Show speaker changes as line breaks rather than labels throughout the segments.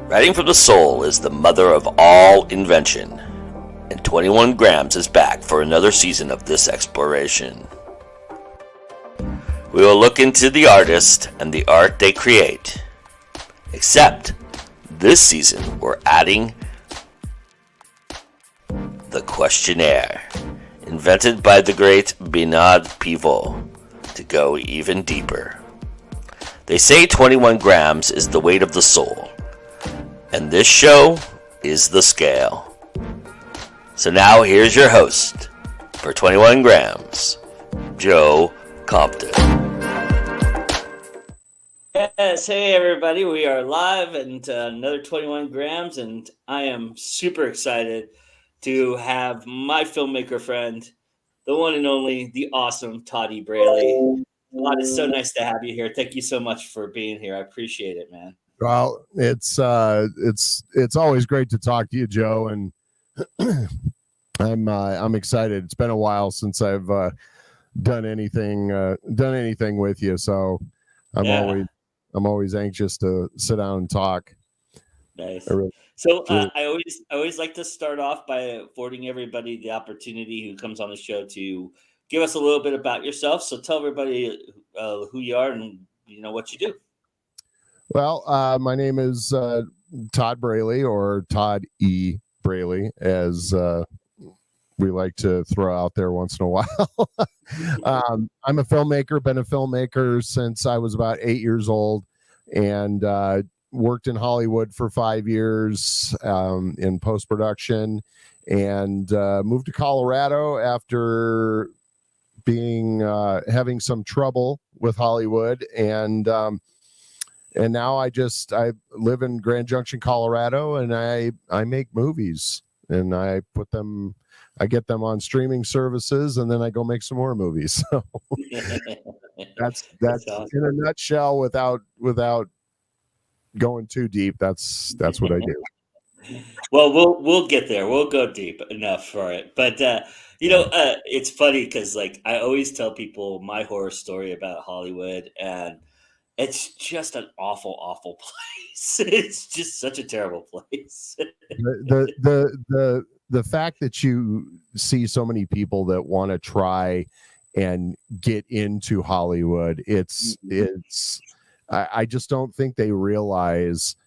Writing from the soul is the mother of all invention, and 21 Grams is back for another season of this exploration. We will look into the artist and the art they create. Except, this season we're adding the questionnaire, invented by the great Bernard Pivot, to go even deeper. They say 21 grams is the weight of the soul, and this show is the scale. So now here's your host for 21 grams, Joe Compton.
Yes, hey everybody, we are live and another 21 grams, and I am super excited to have my filmmaker friend, the one and only, the awesome Todd E Braley. Todd, it's so nice to have you here. Thank you so much for being here. I appreciate it, man.
Well, it's always great to talk to you, Joe, and I'm excited. It's been a while since I've done anything with you, so I'm always anxious to sit down and talk.
Nice. I always like to start off by affording everybody the opportunity who comes on the show to give us a little bit about yourself. So tell everybody who you are and what you do.
Well, my name is Todd Braley, or Todd E Braley, as we like to throw out there once in a while. I'm a filmmaker, been a filmmaker since I was about 8 years old, and worked in Hollywood for 5 years in post-production, and moved to Colorado after having some trouble with Hollywood, and now I live in Grand Junction, Colorado, and I make movies, and I get them on streaming services, and then I go make some more movies. So that's awesome. In a nutshell, without going too deep. That's what I do.
Well, we'll get there. We'll go deep enough for it. But it's funny because I always tell people my horror story about Hollywood, and it's just an awful, awful place. It's just such a terrible place.
The fact that you see so many people that want to try and get into Hollywood, I just don't think they realize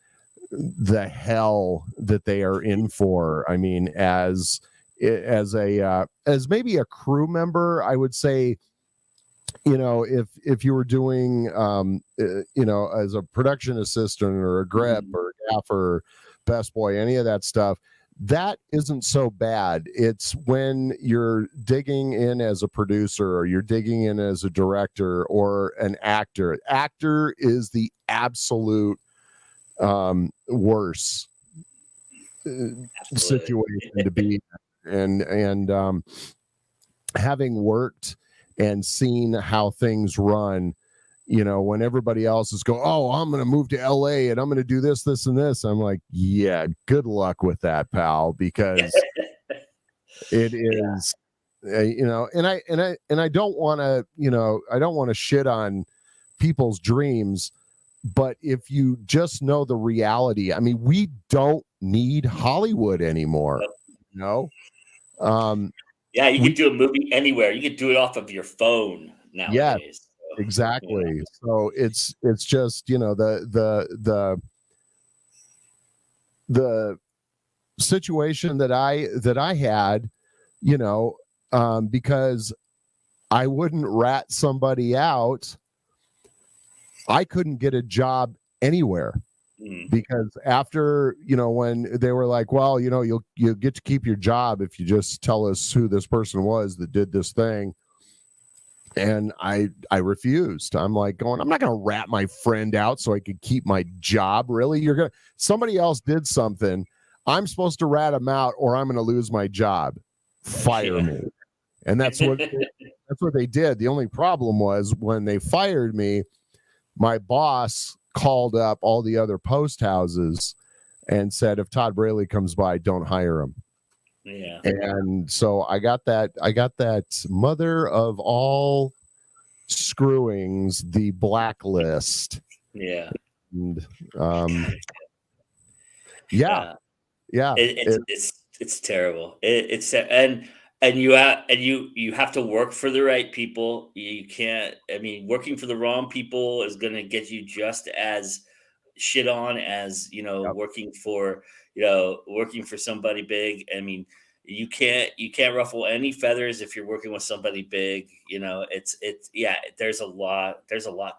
the hell that they are in for. I mean, as maybe a crew member, I would say, if you were doing, as a production assistant or a grip or a gaffer, best boy, any of that stuff, that isn't so bad. It's when you're digging in as a producer, or you're digging in as a director or an actor. Actor is the absolute worst situation to be in. And having worked and seen how things run, when everybody else is going, oh, I'm going to move to LA and I'm going to do this, this, and this. I'm like, yeah, good luck with that, pal, because it is, and I don't want to shit on people's dreams, but if you just know the reality, I mean, we don't need Hollywood anymore.
Yeah, you can do a movie anywhere. You can do it off of your phone nowadays.
Yeah. Exactly. Yeah. So it's just, the situation that I had, because I wouldn't rat somebody out, I couldn't get a job anywhere. Because after, when they were like, well, you'll get to keep your job if you just tell us who this person was that did this thing. And I refused. I'm like I'm not going to rat my friend out so I could keep my job. Really? Somebody else did something. I'm supposed to rat them out, or I'm going to lose my job. Fire me. And that's what they did. The only problem was when they fired me, my boss called up all the other post houses and said, if Todd Braley comes by, don't hire him.
Yeah.
And so I got that mother of all screwings, the blacklist.
Yeah.
And Yeah. Yeah.
It's terrible. And you have to work for the right people. You can't. I mean, working for the wrong people is going to get you just as shit on as
Yep.
working for somebody big. I mean, you can't ruffle any feathers if you're working with somebody big. It's yeah. There's a lot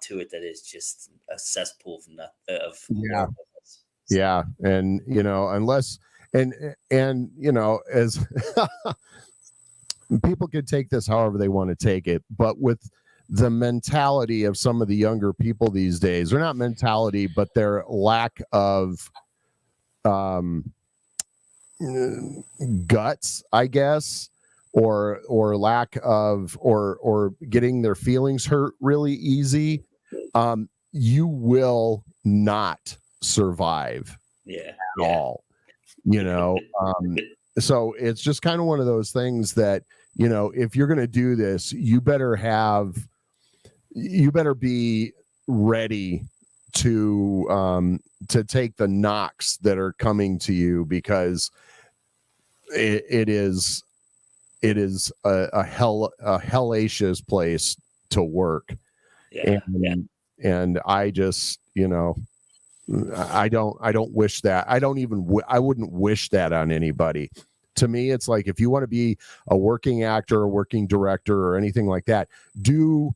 to it that is just a cesspool of
Yeah.
horribleness.
Yeah. And, unless, and, as people could take this however they want to take it, but with the mentality of some of the younger people these days, or not mentality, but their lack of guts, I guess, or lack of, or getting their feelings hurt really easy, you will not survive at all. So it's just kind of one of those things that, if you're going to do this, you better be ready to take the knocks that are coming to you, because it is a hellacious place to work. And I just, I don't wish that. I wouldn't wish that on anybody. To me, it's like, if you want to be a working actor, a working director, or anything like that, do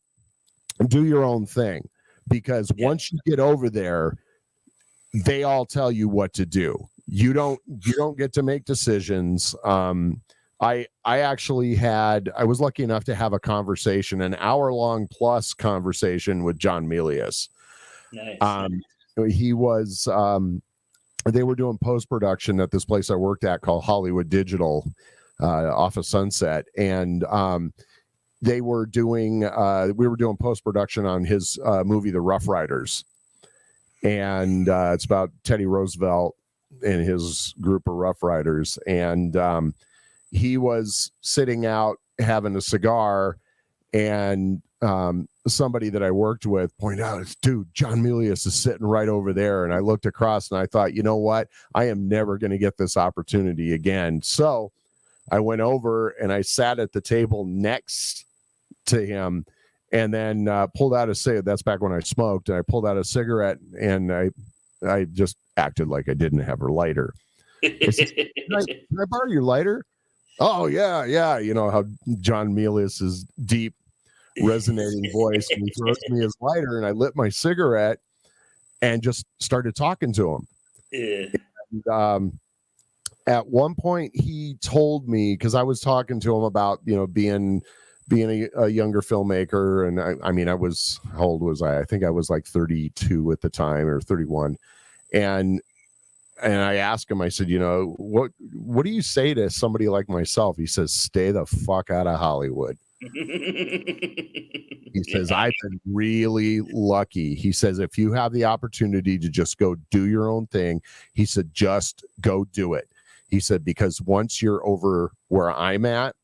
your own thing, because once you get over there, they all tell you what to do. You don't get to make decisions. I was lucky enough to have a conversation, an hour-long plus conversation with John Milius.
Nice.
He was, they were doing post-production at this place I worked at called Hollywood Digital, off of Sunset. And, we were doing post-production on his movie, The Rough Riders. And, it's about Teddy Roosevelt and his group of Rough Riders. And, he was sitting out having a cigar, and, somebody that I worked with pointed out, dude, John Milius is sitting right over there. And I looked across and I thought, you know what? I am never going to get this opportunity again. So I went over and I sat at the table next to him, and then pulled out a cigarette. That's back when I smoked. And I pulled out a cigarette, and I just acted like I didn't have a lighter. I said, can I borrow your lighter? Oh, yeah. You know how John Milius is deep, resonating voice, and he throws me his lighter, and I lit my cigarette and just started talking to him. And, at one point he told me, because I was talking to him about being a younger filmmaker, and I mean I was, how old was I think I was like 32 at the time, or 31, and I asked him, I said, what do you say to somebody like myself? He says, stay the fuck out of Hollywood. He says, I've been really lucky. He says, if you have the opportunity to just go do your own thing, he said, just go do it. He said, because once you're over where I'm at,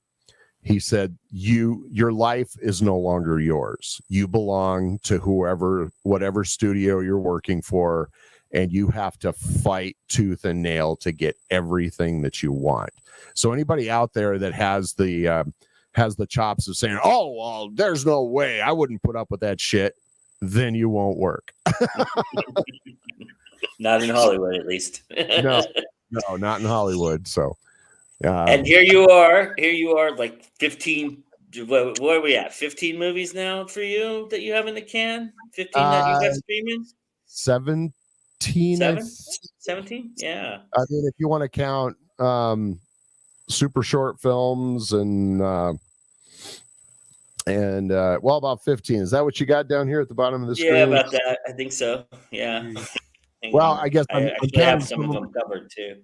he said, your life is no longer yours. You belong to whatever studio you're working for, and you have to fight tooth and nail to get everything that you want. So anybody out there that has the chops of saying, oh, well, there's no way I wouldn't put up with that shit, then you won't work.
Not in Hollywood, at least.
No, not in Hollywood. So,
and here you are, like 15. What are we at? 15 movies now for you that you have in the can? 15 that you got streaming?
17.
17? Yeah.
I mean, if you want to count super short films and about 15. Is that what you got down here at the bottom of the screen?
Yeah, about that. I think so. Yeah.
Well, I guess
I have some of them covered too.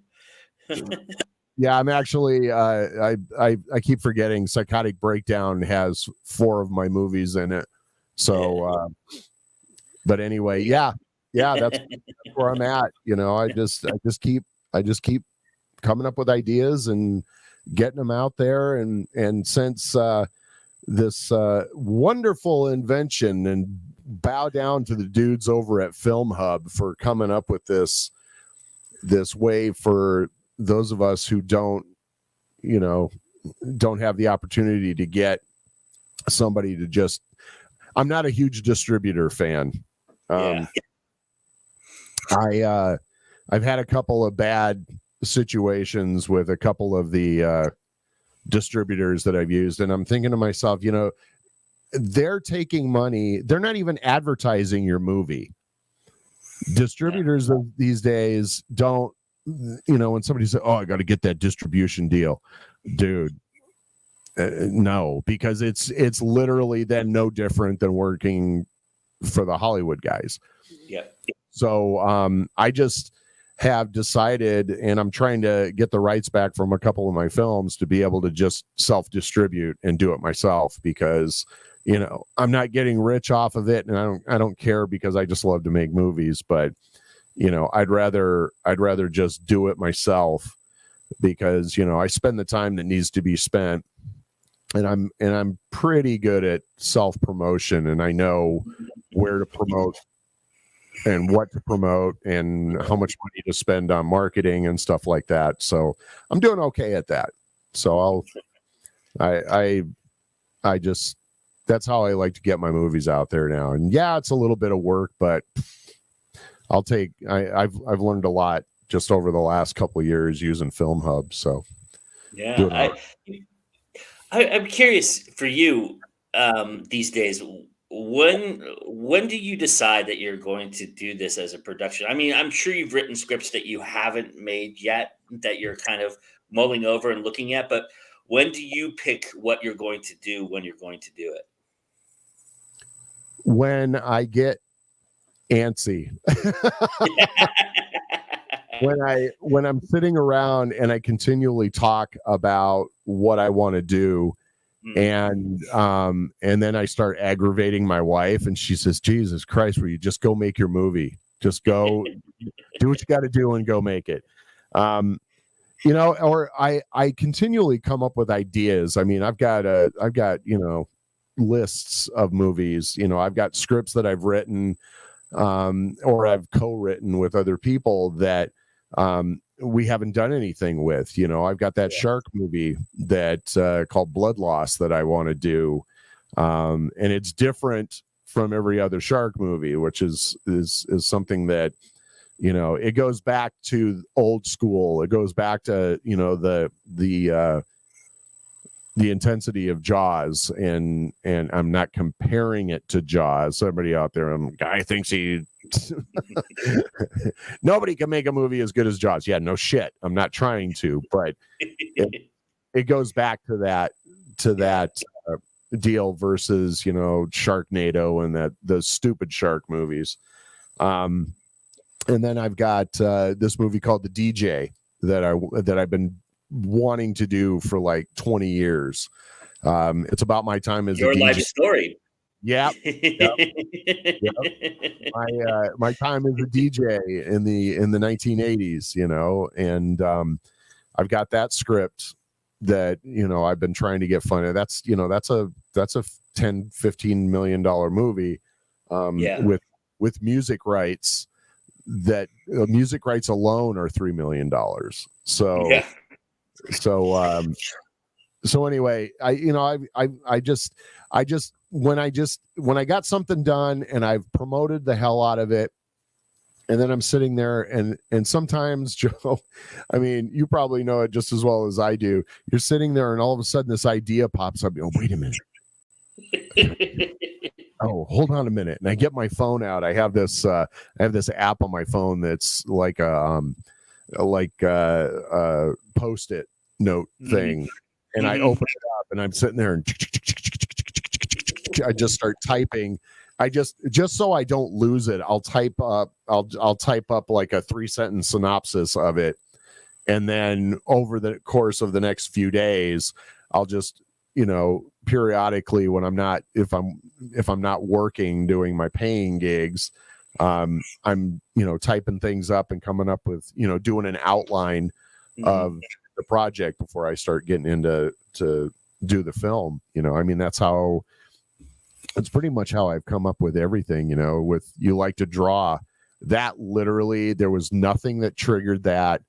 Yeah, I'm actually I keep forgetting Psychotic Breakdown has 4 of my movies in it. So but anyway, yeah, that's where I'm at. I just keep coming up with ideas and getting them out there, and since this wonderful invention, and bow down to the dudes over at Film Hub for coming up with this this way for those of us who don't have the opportunity to get somebody to just. I'm not a huge distributor fan. I've had a couple of bad situations with a couple of the distributors that I've used, and I'm thinking to myself, they're taking money. They're not even advertising your movie. Distributors these days don't, when somebody says, "Oh, I got to get that distribution deal," dude. No, because it's literally then no different than working for the Hollywood guys.
Yep.
So I just have decided, and I'm trying to get the rights back from a couple of my films to be able to just self-distribute and do it myself, because I'm not getting rich off of it, and I don't care, because I just love to make movies. But I'd rather just do it myself, because I spend the time that needs to be spent. And I'm pretty good at self-promotion, and I know where to promote and what to promote and how much money to spend on marketing and stuff like that. So I'm doing okay at that. So I just, that's how I like to get my movies out there now. And yeah, it's a little bit of work, but I've learned a lot just over the last couple of years using Film Hub. So
yeah, I'm curious for you these days. When do you decide that you're going to do this as a production? I mean, I'm sure you've written scripts that you haven't made yet, that you're kind of mulling over and looking at. But when do you pick what you're going to do when you're going to do it?
When I get antsy. When I'm sitting around and I continually talk about what I want to do, and then I start aggravating my wife, and she says, "Jesus Christ, will you just go make your movie? Just go do what you got to do and go make it." Or I continually come up with ideas. I mean, I've got lists of movies. I've got scripts that I've written or I've co-written with other people that we haven't done anything with. I've got that shark movie that called Blood Loss that I want to do, and it's different from every other shark movie, which is something that it goes back to old school. It goes back to the intensity of Jaws, and I'm not comparing it to Jaws. Somebody out there, guy thinks he nobody can make a movie as good as Jaws. Yeah, no shit. I'm not trying to, but it goes back to that deal versus Sharknado and those stupid shark movies. And then I've got this movie called The DJ that I've been wanting to do for like 20 years. It's about my time as
your
a DJ.
life story.
Yep. My time as a DJ in the 1980s, and I've got that script that I've been trying to get funded. That's a $10-15 million movie with music rights. That music rights alone are $3 million. So
yeah.
So anyway, I just when I got something done and I've promoted the hell out of it, and then I'm sitting there and sometimes, Joe, I mean, you probably know it just as well as I do. You're sitting there and all of a sudden this idea pops up. Oh, wait a minute. Oh, hold on a minute. And I get my phone out. I have this app on my phone that's like a Post-it note thing. And I open it up and I'm sitting there and I just start typing. I just so I don't lose it, I'll type up like a 3-sentence synopsis of it. And then over the course of the next few days, I'll just, periodically when I'm not, if I'm not working, doing my paying gigs, I'm, typing things up and coming up with, doing an outline of the project before I start getting into to do the film. I mean, that's pretty much how I've come up with everything. With you like to draw. that literally, there was nothing that triggered that.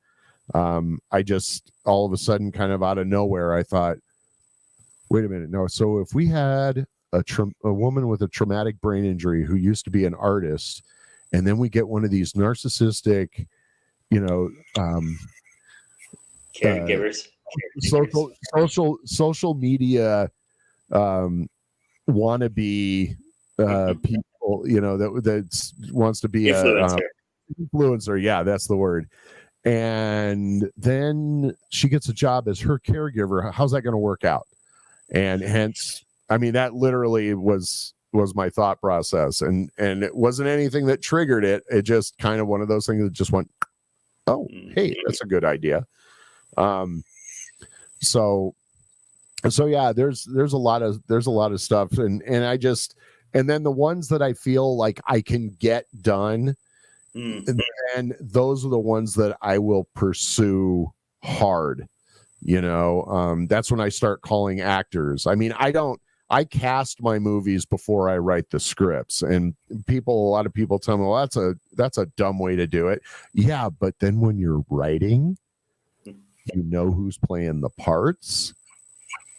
I just all of a sudden, kind of out of nowhere, I thought, wait a minute, no. So if we had a woman with a traumatic brain injury who used to be an artist, and then we get one of these narcissistic,
caregivers,
social media wannabe people, that wants to be influencer. Yeah, that's the word. And then she gets a job as her caregiver. How's that going to work out? And hence, I mean, that literally was my thought process, and it wasn't anything that triggered it. It just kind of one of those things that just went, oh, hey, that's a good idea. So yeah, there's a lot of stuff, and then the ones that I feel like I can get done, and those are the ones that I will pursue hard. That's when I start calling actors. I mean, I cast my movies before I write the scripts, and a lot of people tell me, well, that's a dumb way to do it. Yeah, but then when you're writing, you know who's playing the parts,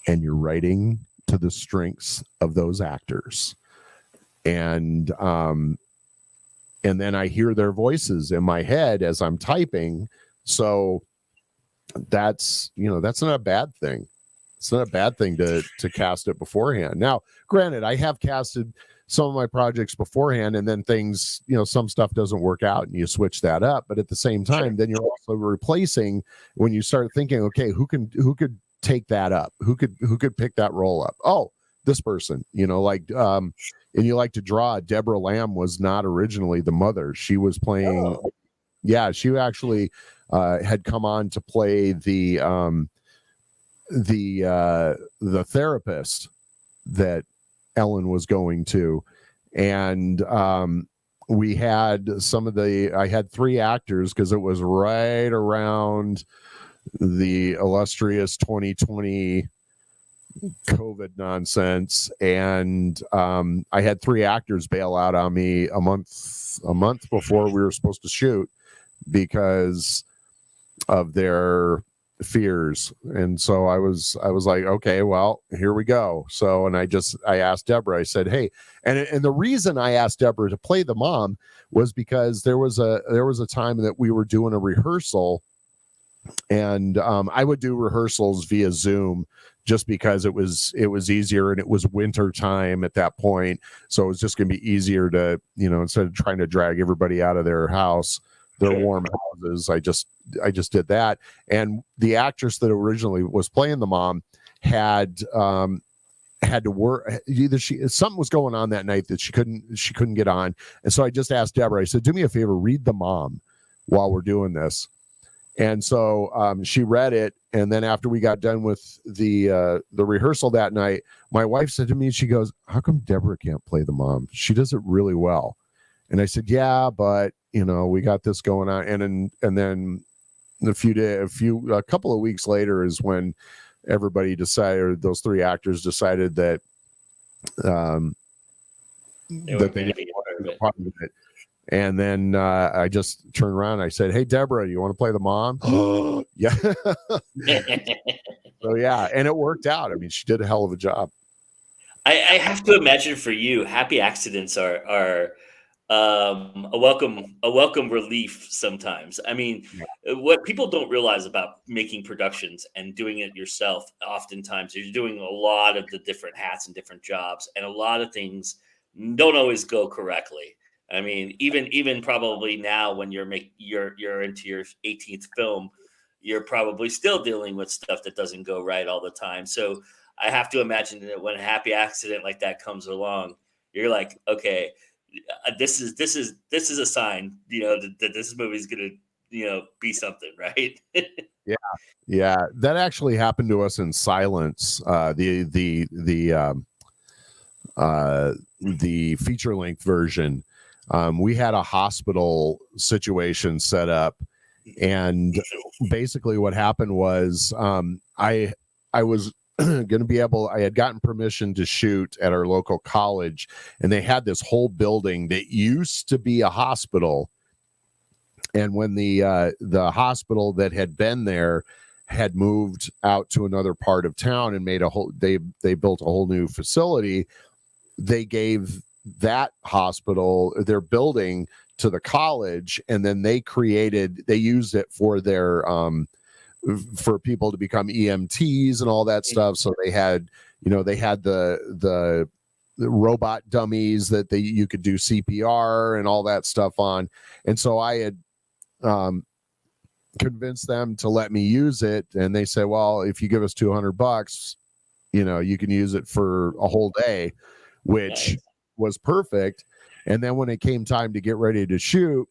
and you're writing to the strengths of those actors. And then I hear their voices in my head as I'm typing. So that's not a bad thing. It's not a bad thing to cast it beforehand. Now, granted, I have casted some of my projects beforehand, and then things, some stuff doesn't work out and you switch that up. But at the same time, then you're also replacing, when you start thinking, okay, who could take that up? Who could pick that role up? Oh, this person, and you like to draw. Deborah Lamb was not originally the mother. She was playing. Oh. Yeah, she actually had come on to play the therapist that Ellen was going to, and we had I had 3 actors, because it was right around the illustrious 2020 COVID nonsense, and I had 3 actors bail out on me a month before we were supposed to shoot because of their fears. And so I was like, okay, well, here we go. So, and I asked Deborah, I said, hey, and the reason I asked Deborah to play the mom was because there was a time that we were doing a rehearsal, and I would do rehearsals via Zoom just because it was easier, and it was winter time at that point. So it was just going to be easier to, instead of trying to drag everybody out of their house, their warm houses, I just did that. And the actress that originally was playing the mom had to work. Either something was going on that night that she couldn't get on. And so I just asked Deborah, I said, do me a favor, read the mom while we're doing this. And so she read it. And then after we got done with the rehearsal that night, my wife said to me, she goes, how come Deborah can't play the mom? She does it really well. And I said, yeah, but we got this going on. And then a couple of weeks later is when everybody decided, or those 3 actors decided that that they didn't want to be part of it. And then I just turned around and I said, hey, Deborah, do you want to play the mom? Yeah. So, yeah. And it worked out. I mean, she did a hell of a job.
I have to imagine for you, happy accidents are a welcome relief sometimes. I mean, what people don't realize about making productions and doing it yourself, oftentimes you're doing a lot of the different hats and different jobs, and a lot of things don't always go correctly. I mean, even probably now when you're into your 18th film, you're probably still dealing with stuff that doesn't go right all the time. So I have to imagine that when a happy accident like that comes along, you're like, okay, this is a sign, that this movie is going to, be something, right?
Yeah. That actually happened to us in Silence, the feature length version. We had a hospital situation set up, and basically what happened was I was going to be able, I had gotten permission to shoot at our local college, and they had this whole building that used to be a hospital And when the hospital that had been there had moved out to another part of town and made they built a whole new facility, they gave that hospital their building to the college, and then they used it for their for people to become EMTs and all that stuff. So they had the robot dummies that you could do CPR and all that stuff on. And so I had convinced them to let me use it, and they said, well, if you give us $200, you can use it for a whole day, which was perfect. And then when it came time to get ready to shoot,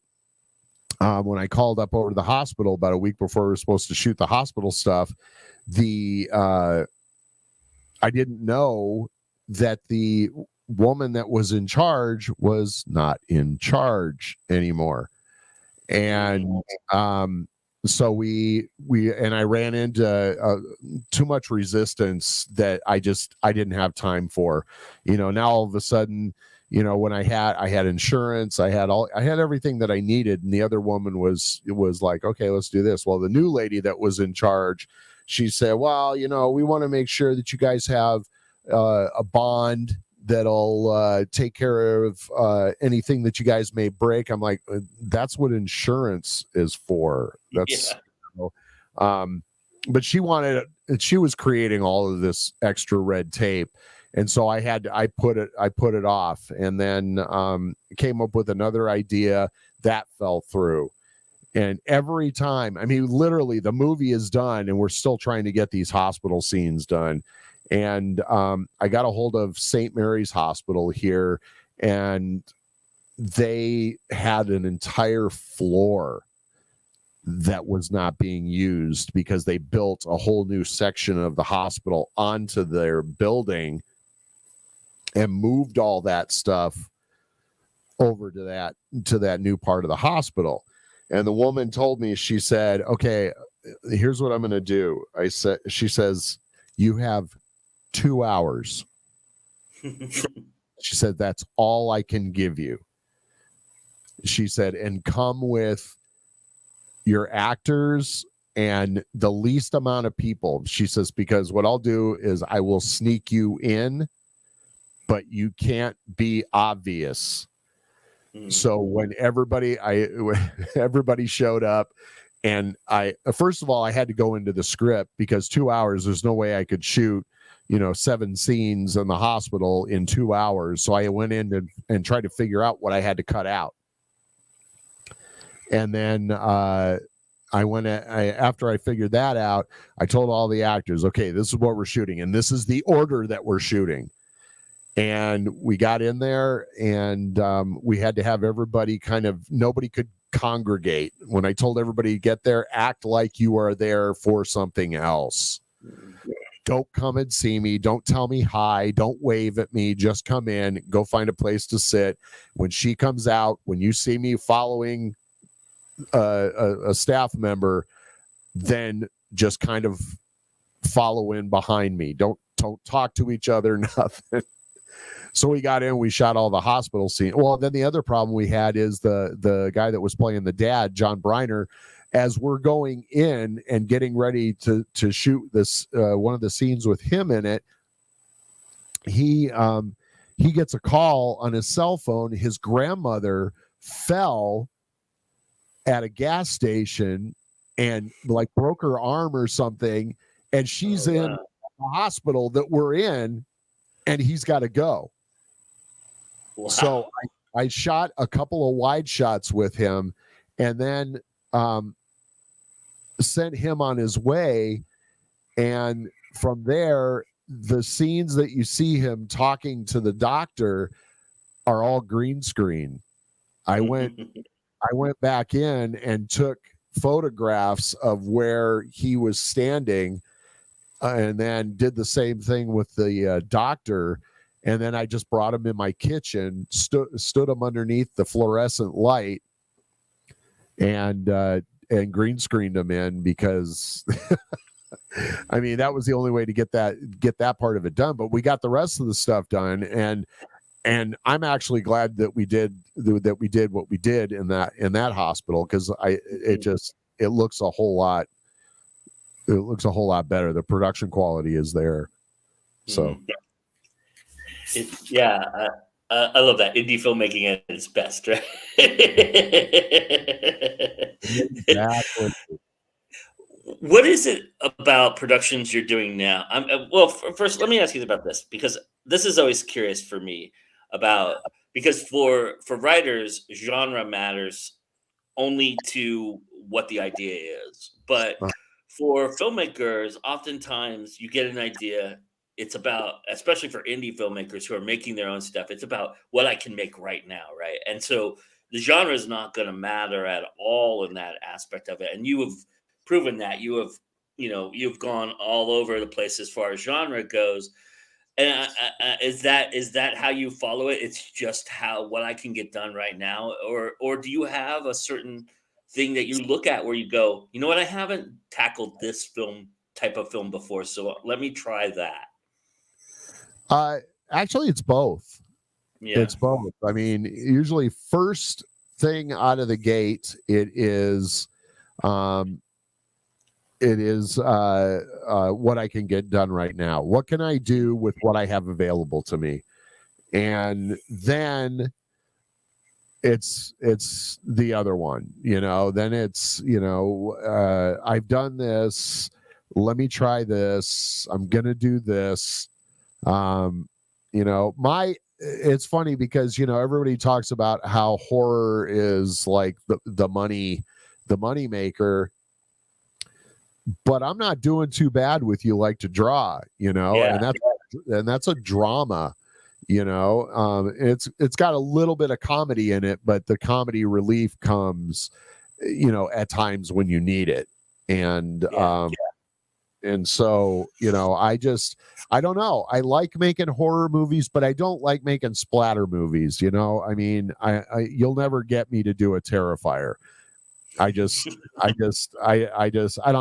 when I called up over to the hospital about a week before we were supposed to shoot the hospital stuff, I didn't know that the woman that was in charge was not in charge anymore. And so I ran into too much resistance that I didn't have time for. Now all of a sudden, when I had insurance, I had everything that I needed, and the other woman was like, okay, let's do this. Well, the new lady that was in charge, she said, well, we want to make sure that you guys have a bond that'll take care of anything that you guys may break. I'm like, that's what insurance is for. That's but she was creating all of this extra red tape. And so I put it off, and then came up with another idea that fell through. And every time, I mean, literally the movie is done and we're still trying to get these hospital scenes done. And I got a hold of St. Mary's Hospital here, and they had an entire floor that was not being used because they built a whole new section of the hospital onto their building and moved all that stuff over to that new part of the hospital. And the woman told me, she said, okay, here's what I'm going to do. She says, you have 2 hours. She said, that's all I can give you. She said, and come with your actors and the least amount of people. She says, because what I'll do is I will sneak you in, but you can't be obvious. So when everybody showed up, and first of all, I had to go into the script, because 2 hours, there's no way I could shoot 7 scenes in the hospital in 2 hours. So I went in and tried to figure out what I had to cut out. And then after I figured that out, I told all the actors, okay, this is what we're shooting, and this is the order that we're shooting. And we got in there, and we had to have everybody nobody could congregate. When I told everybody to get there, act like you are there for something else. Don't come and see me. Don't tell me hi. Don't wave at me. Just come in, go find a place to sit. When she comes out, when you see me following a staff member, then just kind of follow in behind me. Don't talk to each other, nothing. So we got in, we shot all the hospital scene. Well, then the other problem we had is the guy that was playing the dad, John Briner, as we're going in and getting ready to shoot this one of the scenes with him in it, he gets a call on his cell phone. His grandmother fell at a gas station and broke her arm or something, and she's in the hospital that we're in, and he's got to go. Wow. So I shot a couple of wide shots with him, and then sent him on his way. And from there, the scenes that you see him talking to the doctor are all green screen. I went back in and took photographs of where he was standing, and then did the same thing with the doctor. And then I just brought him in my kitchen, stood him underneath the fluorescent light, and green screened him in, because I mean, that was the only way to get that part of it done. But we got the rest of the stuff done, and and I'm actually glad that we did what we did in that hospital, because it looks a whole lot better. The production quality is there. So
I love that indie filmmaking at its best, right?
exactly.
What is it about productions you're doing now? Well, first, let me ask you about this, because this is always curious for me because for writers, genre matters only to what the idea is. But for filmmakers, oftentimes you get an idea. It's about, especially for indie filmmakers who are making their own stuff, it's about what I can make right now, right? And so the genre is not going to matter at all in that aspect of it. And you have proven that. You've gone all over the place as far as genre goes. And is that how you follow it? It's just what I can get done right now, or do you have a certain thing that you look at where you go, you know what, I haven't tackled this type of film before, so let me try that.
Actually, it's both.
Yeah.
It's both. I mean, usually first thing out of the gate, it is what I can get done right now. What can I do with what I have available to me? And then it's the other one, then it's, I've done this. Let me try this. I'm going to do this. It's funny because, everybody talks about how horror is like the money maker, but I'm not doing too bad with You Like to Draw,
Yeah.
and that's a drama, it's got a little bit of comedy in it, but the comedy relief comes, at times when you need it. And, and so, I don't know. I like making horror movies, but I don't like making splatter movies. I mean, you'll never get me to do a Terrifier. I don't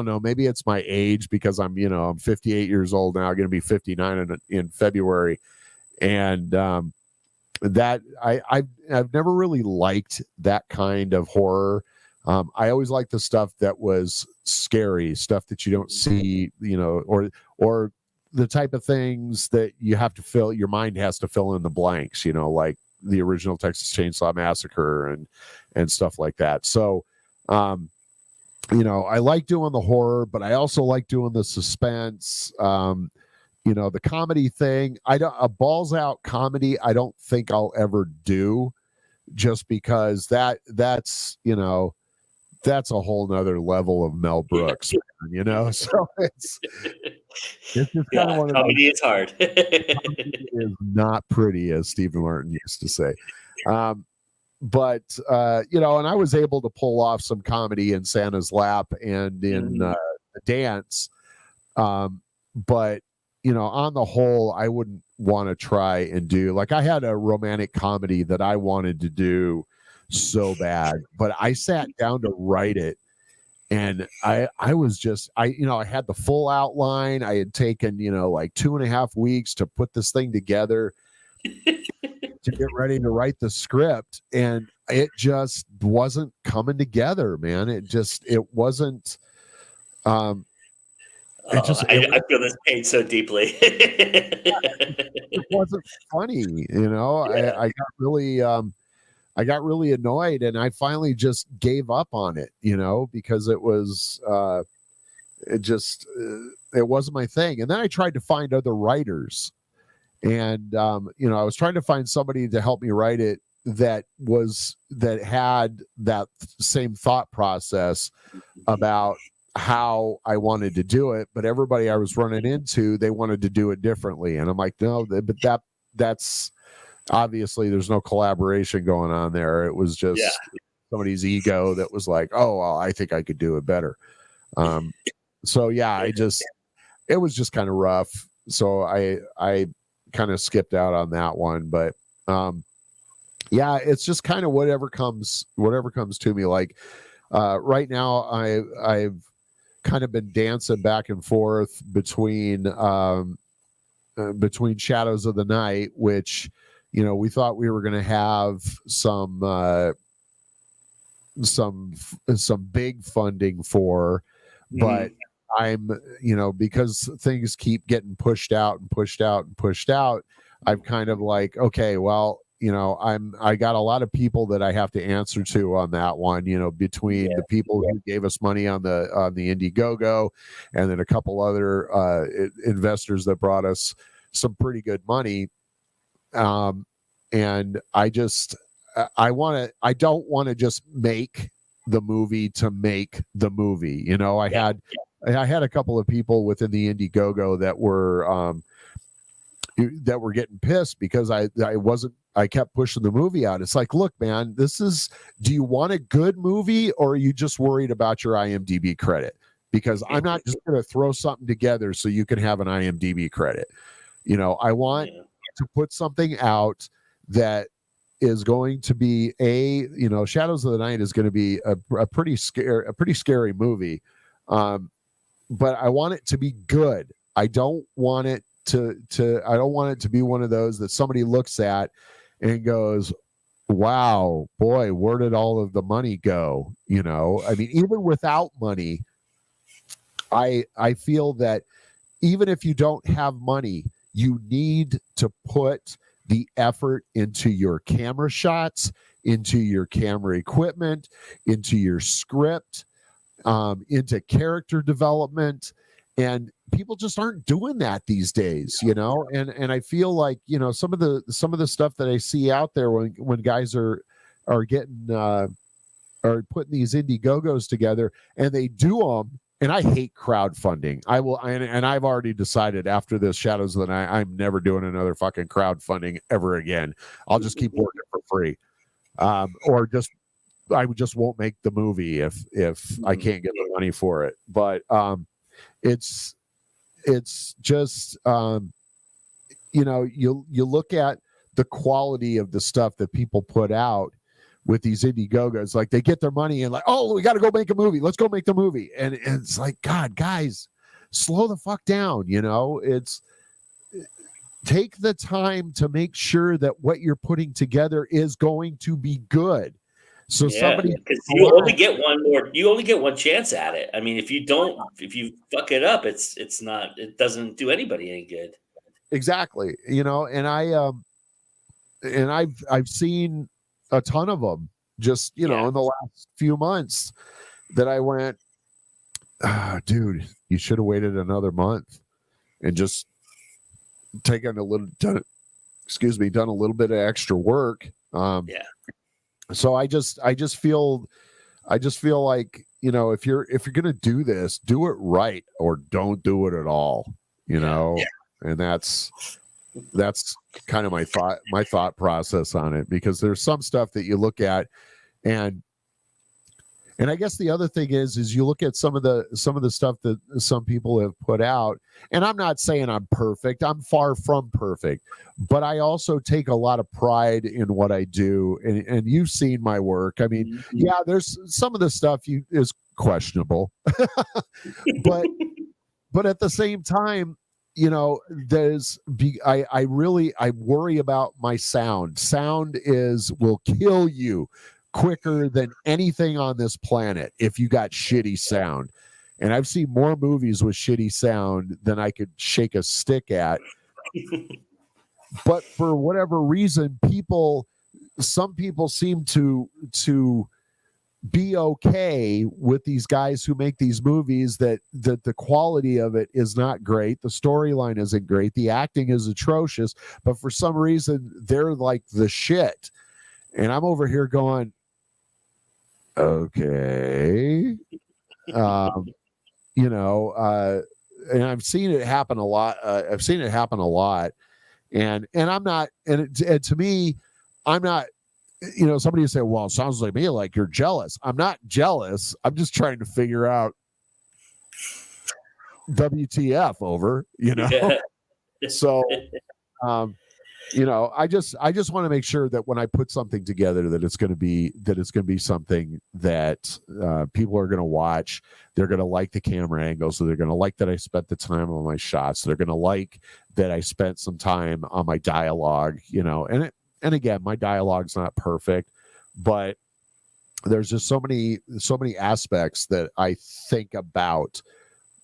know. Maybe it's my age, because I'm 58 years old now, going to be 59 in February. And, that I've never really liked that kind of horror. I always liked the stuff that was scary, stuff that you don't see, or the type of things that you have to your mind has to fill in the blanks, like the original Texas Chainsaw Massacre and stuff like that. So, I like doing the horror, but I also like doing the suspense. The comedy thing, a balls out comedy, I don't think I'll ever do, just because that's a whole nother level of Mel Brooks, so it's just kind of one of those.
Comedy is hard.
Comedy is not pretty, as Stephen Martin used to say. But and I was able to pull off some comedy in Santa's Lap and in The Dance. But on the whole, I wouldn't want to try and do, like, I had a romantic comedy that I wanted to do so bad, but I sat down to write it, and I was just, I had the full outline. I had taken, like 2.5 weeks to put this thing together to get ready to write the script, and it just wasn't coming together, man. It wasn't. I
feel this pain so deeply.
It wasn't funny, Yeah. I got really annoyed, and I finally just gave up on it, because it was it wasn't my thing. And then I tried to find other writers, and I was trying to find somebody to help me write it that had that same thought process about how I wanted to do it, but everybody I was running into, they wanted to do it differently. And I'm like, no, but that's obviously there's no collaboration going on there. It was just somebody's ego that was like, oh, well, I think I could do it better. So yeah, it was just kind of rough. So I kind of skipped out on that one, but yeah, it's just kind of whatever comes to me. Like right now, I've kind of been dancing back and forth between Shadows of the Night, which we thought we were going to have some big funding for, but I'm, because things keep getting pushed out and pushed out and pushed out, I'm kind of like, okay, well, I got a lot of people that I have to answer to on that one, between the people who gave us money on the Indiegogo, and then a couple other investors that brought us some pretty good money. And I don't want to just make the movie to make the movie. I had a couple of people within the Indiegogo that were getting pissed because I kept pushing the movie out. It's like, look, man, do you want a good movie, or are you just worried about your IMDb credit? Because I'm not just going to throw something together so you can have an IMDb credit. I want to put something out that is going to be Shadows of the Night is going to be a pretty scary movie. But I want it to be good. I don't want it I don't want it to be one of those that somebody looks at and goes, wow, boy, where did all of the money go? I mean, even without money, I feel that even if you don't have money, you need to put the effort into your camera shots, into your camera equipment, into your script, into character development. And people just aren't doing that these days, and I feel like, some of the stuff that I see out there when guys are getting are putting these Indiegogos together, and they do them. And I hate crowdfunding. And I've already decided after this Shadows of the Night, I'm never doing another fucking crowdfunding ever again. I'll just keep working for free, I just won't make the movie if I can't get the money for it. But it's just you look at the quality of the stuff that people put out with these Indiegogos. Like, they get their money and like, oh, we got to go make a movie. Let's go make the movie. And it's like, God, guys, slow the fuck down. It's take the time to make sure that what you're putting together is going to be good. So somebody,
because you only get one chance at it. I mean, if you fuck it up, it doesn't do anybody any good.
Exactly. And I've seen a ton of them just, in the last few months that I went, dude, you should have waited another month and just done a little bit of extra work. So I just feel like, if you're going to do this, do it right or don't do it at all, and that's kind of my thought process on it, because there's some stuff that you look at, and I guess the other thing is you look at some of the stuff that some people have put out, and I'm not saying I'm perfect. I'm far from perfect, but I also take a lot of pride in what I do. And you've seen my work. I mean, there's some of the stuff is questionable, but at the same time, I worry about my sound. Sound will kill you quicker than anything on this planet if you got shitty sound. And I've seen more movies with shitty sound than I could shake a stick at. But for whatever reason, some people seem to be okay with these guys who make these movies that the quality of it is not great, the storyline isn't great, the acting is atrocious, but for some reason they're like the shit. And I'm over here going, okay. And I've seen it happen a lot. And I'm not, and to me, I'm not, somebody would say, well, it sounds like me like you're jealous. I'm not jealous. I'm just trying to figure out WTF over, So, I just want to make sure that when I put something together, that it's going to be something that people are going to watch. They're going to like the camera angle, so they're going to like that I spent the time on my shots. They're going to like that I spent some time on my dialogue, and and again, my dialogue's not perfect, but there's just so many aspects that I think about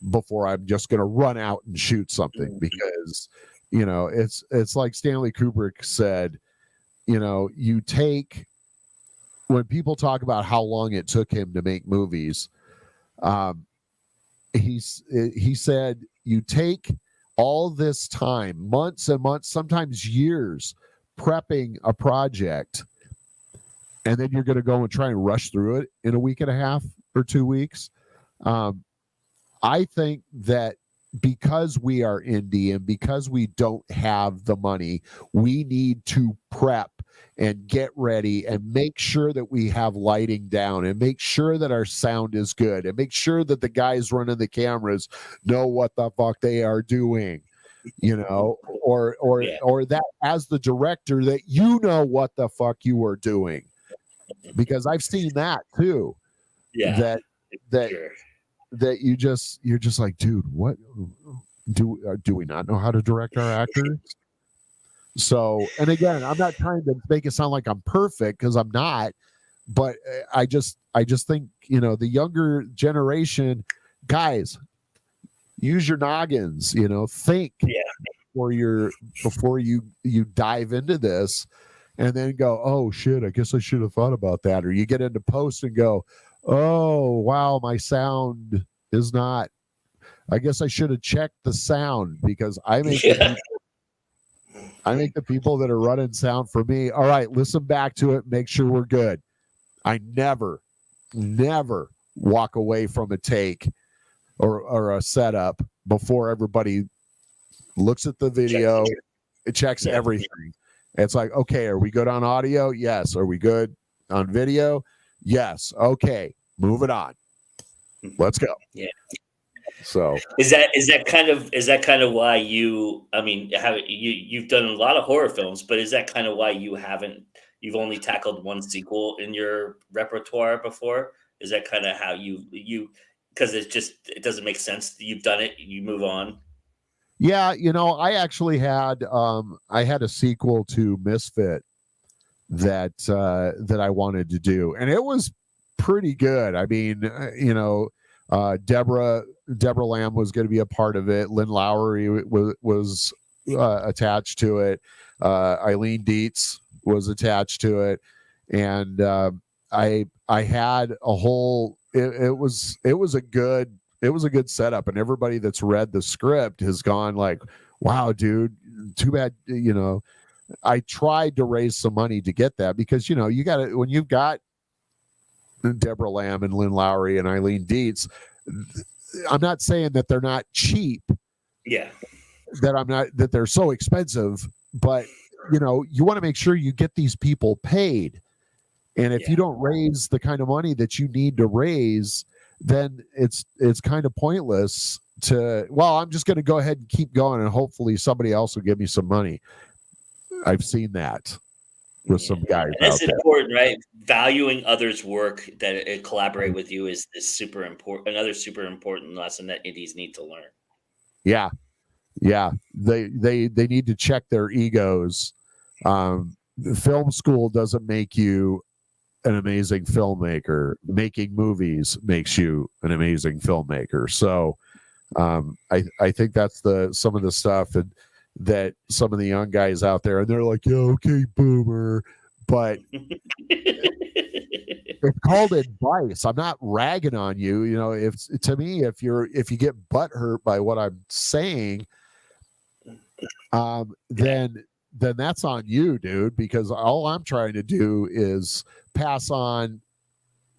before I'm just going to run out and shoot something, because it's like Stanley Kubrick said, you take, when people talk about how long it took him to make movies, he said, you take all this time, months and months, sometimes years, prepping a project, and then you're going to go and try and rush through it in a week and a half or 2 weeks. I think that because we are indie and because we don't have the money, we need to prep and get ready and make sure that we have lighting down and make sure that our sound is good and make sure that the guys running the cameras know what the fuck they are doing, or that as the director that what the fuck you are doing, because I've seen that too.
Yeah.
That
Sure.
that you're just like, dude, what do we not know how to direct our actors? So, and again, I'm not trying to make it sound like I'm perfect, because I'm not, but I just think, the younger generation, guys, use your noggins, think before you dive into this, and then go, oh shit, I guess I should have thought about that. Or you get into post and go, oh wow, my sound is not, I guess I should have checked the sound, because I make the people that are running sound for me, all right, listen back to it, make sure we're good. I never walk away from a take or a setup before everybody looks at the video. It checks everything. It's like, okay, are we good on audio? Yes. Are we good on video? Yes. Okay, move it on. Let's go.
Yeah.
So
is that kind of why you've done a lot of horror films, but is that kind of why you've only tackled one sequel in your repertoire before? Is that kind of how you because it doesn't make sense. You've done it, you move on.
Yeah, I actually had a sequel to Misfit that I wanted to do, and it was pretty good. I mean, Deborah Lamb was going to be a part of it. Lynn Lowry was attached to it. Eileen Dietz was attached to it, and I had a whole. It was a good setup, and everybody that's read the script has gone like, "Wow, dude, too bad." I tried to raise some money to get that, because you got to, when you've got Deborah Lamb and Lynn Lowry and Eileen Dietz, I'm not saying that they're not cheap.
Yeah.
That they're so expensive, but you want to make sure you get these people paid. And if you don't raise the kind of money that you need to raise, then it's kind of pointless to, well, I'm just going to go ahead and keep going and hopefully somebody else will give me some money. I've seen that with some guys.
That's important, right? Valuing others' work that collaborate with you is super important. Another super important lesson that indies need to learn.
Yeah. They need to check their egos. Film school doesn't make you an amazing filmmaker. Making movies makes you an amazing filmmaker. So I think that's some of the stuff that some of the young guys out there, and they're like, yeah, okay, boomer, but it's called advice. I'm not ragging on you. If you get butthurt by what I'm saying, then that's on you, dude, because all I'm trying to do is pass on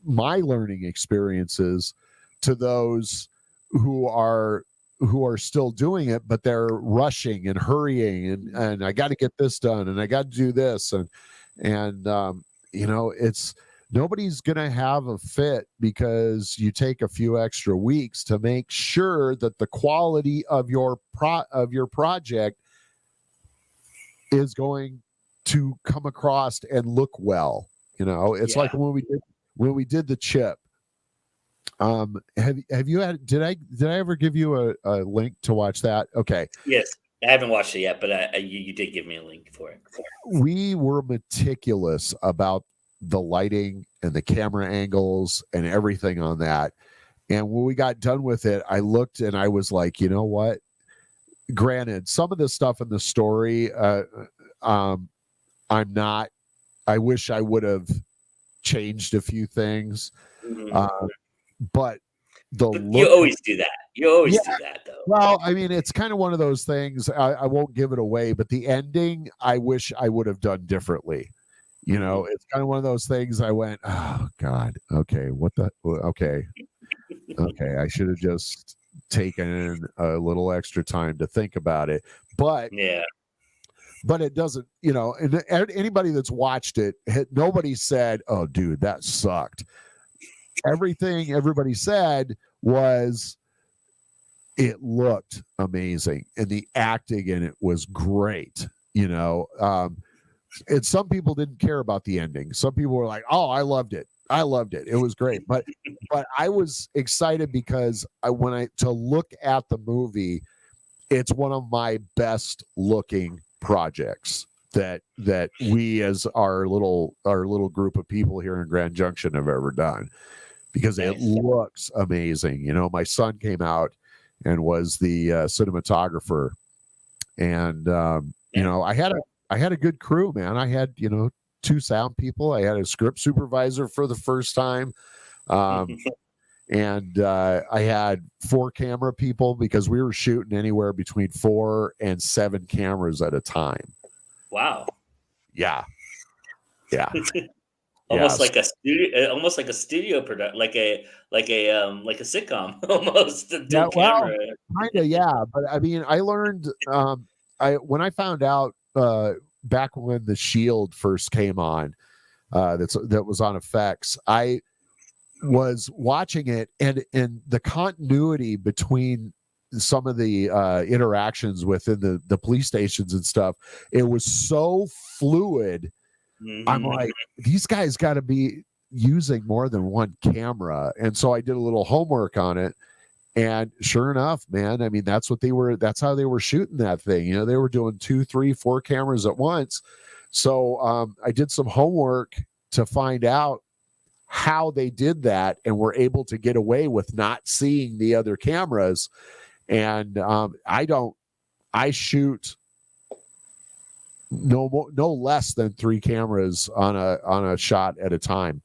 my learning experiences to those who are still doing it, but they're rushing and hurrying and I got to get this done and I got to do this and it's, nobody's going to have a fit because you take a few extra weeks to make sure that the quality of your project is going to come across and look well. It's like when we did the chip. Have you had, did I ever give you a link to watch that? Okay.
Yes. I haven't watched it yet, but you did give me a link for it.
We were meticulous about the lighting and the camera angles and everything on that. And when we got done with it, I looked and I was like, you know what? Granted, some of the stuff in the story, I'm not, I wish I would have changed a few things.
Mm-hmm.
But
you always do that. You always do that, though.
Well, I mean, it's kind of one of those things. I won't give it away, but the ending, I wish I would have done differently. You know, it's kind of one of those things. I went, oh God, okay, okay, I should have just taken a little extra time to think about it. But
yeah,
but it doesn't. You know, and anybody that's watched it, nobody said, "Oh, dude, that sucked." Everything everybody said was, it looked amazing and the acting in it was great, you know. And some people didn't care about the ending. Some people were like, oh, I loved it, it was great. But I was excited because to look at the movie, it's one of my best looking projects that we as our little group of people here in Grand Junction have ever done, because it looks amazing. You know, my son came out and was the cinematographer, and you know, I had a good crew, man. I had, you know, 2 sound people. I had a script supervisor for the first time, and I had 4 camera people, because we were shooting anywhere between 4 and 7 cameras at a time.
Wow.
Yeah.
Almost like a studio production, like a sitcom, almost.
Yeah, well, kind of, yeah. But I mean, I learned when I found out back when The Shield first came on, that was on FX. I was watching it, and the continuity between some of the interactions within the police stations and stuff, it was so fluid. Mm-hmm. I'm like, these guys got to be using more than one camera. And so I did a little homework on it. And sure enough, man, I mean, that's how they were shooting that thing. You know, they were doing 2, 3, 4 cameras at once. So I did some homework to find out how they did that and were able to get away with not seeing the other cameras. And I shoot no less than 3 cameras on a shot at a time.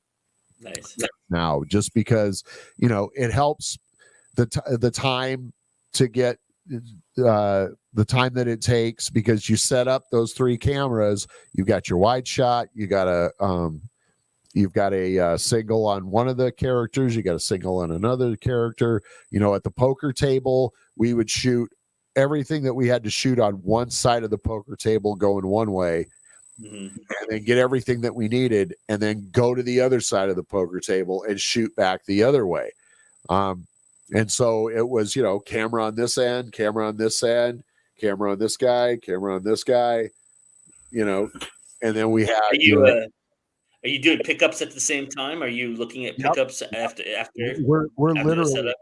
Nice.
Now, just because, you know, it helps the time to get the time that it takes, because you set up those 3 cameras. You've got your wide shot. You've got a single on one of the characters. You got a single on another character. You know, at the poker table, we would shoot everything that we had to shoot on one side of the poker table going one way, and then get everything that we needed, and then go to the other side of the poker table and shoot back the other way. And so it was, you know, camera on this end, camera on this end, camera on this guy, camera on this guy, you know, and then we had.
Are you doing pickups at the same time? Are you looking at pickups after?
We're literally.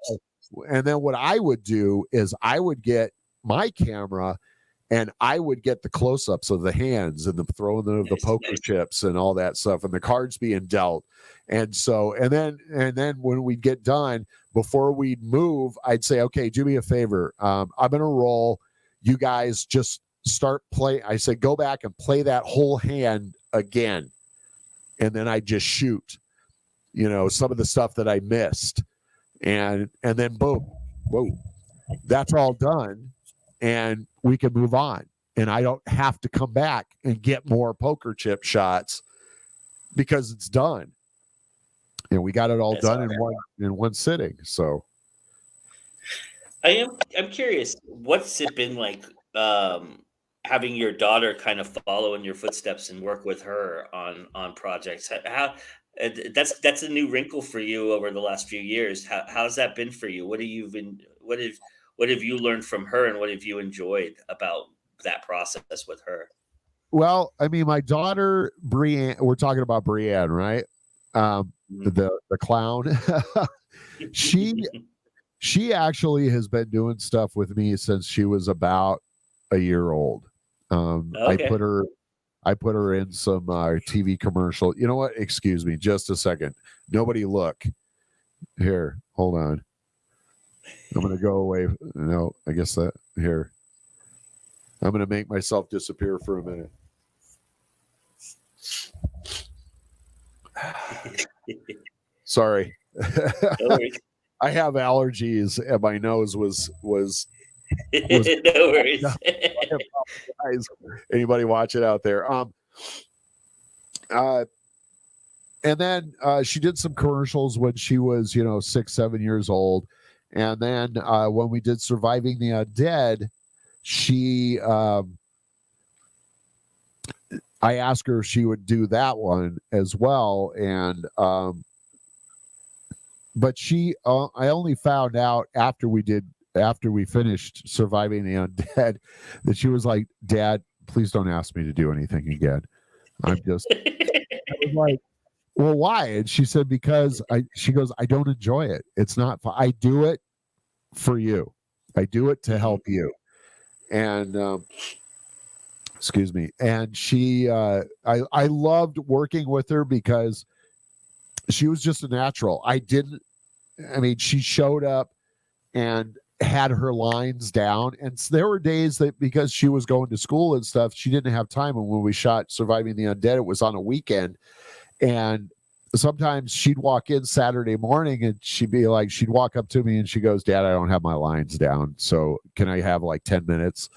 And then what I would do is I would get my camera and I would get the close-ups of the hands and the throwing of the poker chips and all that stuff, and the cards being dealt. And so, and then when we'd get done, before we'd move, I'd say, okay, do me a favor. I'm going to roll. You guys just start play. I said, go back and play that whole hand again. And then I just shoot, you know, some of the stuff that I missed. And then boom, whoa, that's all done. And we can move on. And I don't have to come back and get more poker chip shots, because it's done. And we got it all done in one sitting. So
I'm curious, what's it been like having your daughter kind of follow in your footsteps and work with her on projects? How that's a new wrinkle for you over the last few years. How's that been for you? What have you learned from her, and what have you enjoyed about that process with her?
Well, I mean, my daughter Brienne, we're talking about Brienne, right? The clown. she actually has been doing stuff with me since she was about a year old.
Okay.
I put her in some TV commercial. You know what? Excuse me, just a second. Nobody look. Here, hold on. I'm gonna go away. No, I guess that here. I'm gonna make myself disappear for a minute. Sorry.
No worries.
I have allergies and my nose was
No worries.
I apologize. Anybody watch it out there. And then she did some commercials when she was, 6, 7 years old. And then when we did Surviving the Undead, she I asked her if she would do that one as well. And but she I only found out after we finished Surviving the Undead that she was like, Dad, please don't ask me to do anything again. I was like, well, why? And she said, because she goes, I don't enjoy it. It's not fun. I do it for you. I do it to help you. And excuse me. And she I loved working with her because she was just a natural. She showed up and had her lines down. And there were days that because she was going to school and stuff, she didn't have time. And when we shot Surviving the Undead, it was on a weekend. And sometimes she'd walk in Saturday morning and she'd walk up to me and she goes, Dad, I don't have my lines down. So can I have like 10 minutes?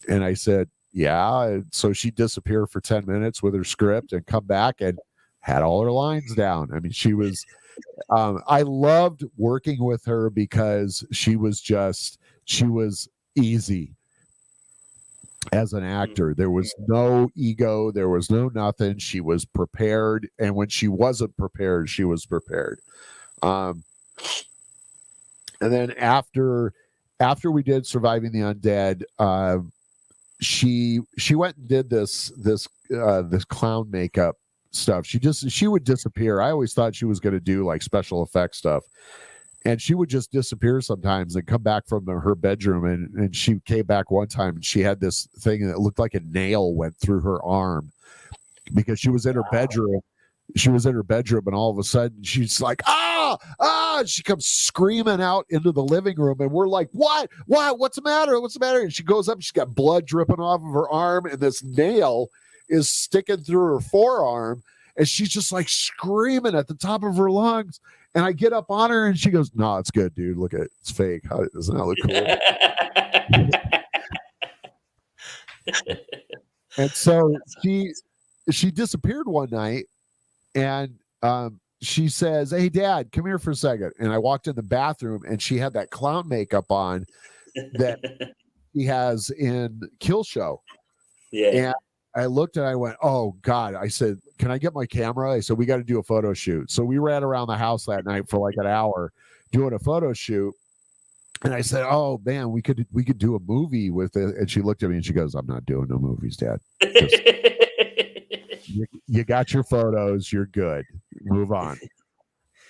And I said, yeah. And so she'd disappear for 10 minutes with her script and come back and had all her lines down. I mean, she was, I loved working with her because she was easy as an actor. There was no ego. There was no nothing. She was prepared. And when she wasn't prepared, she was prepared. And then after we did Surviving the Undead, she went and did this clown makeup stuff. She would disappear. I always thought she was going to do like special effects stuff. And she would just disappear sometimes and come back from her bedroom. And she came back one time and she had this thing that looked like a nail went through her arm because she was in her bedroom. She was in her bedroom and all of a sudden she's like, she comes screaming out into the living room. And we're like, what's the matter? What's the matter? And she goes up and she's got blood dripping off of her arm. And this nail is sticking through her forearm. And she's just like screaming at the top of her lungs. And I get up on her and she goes, no, it's good, dude. Look at it. It's fake. Doesn't that look cool? And so she disappeared one night and she says, hey, Dad, come here for a second. And I walked in the bathroom and she had that clown makeup on that he has in Kill Show.
Yeah.
And I looked and I went, oh, God. I said, can I get my camera? I said, we got to do a photo shoot. So we ran around the house that night for like an hour doing a photo shoot. And I said, oh, man, we could do a movie with it. And she looked at me and she goes, I'm not doing no movies, Dad. You got your photos. You're good. Move on.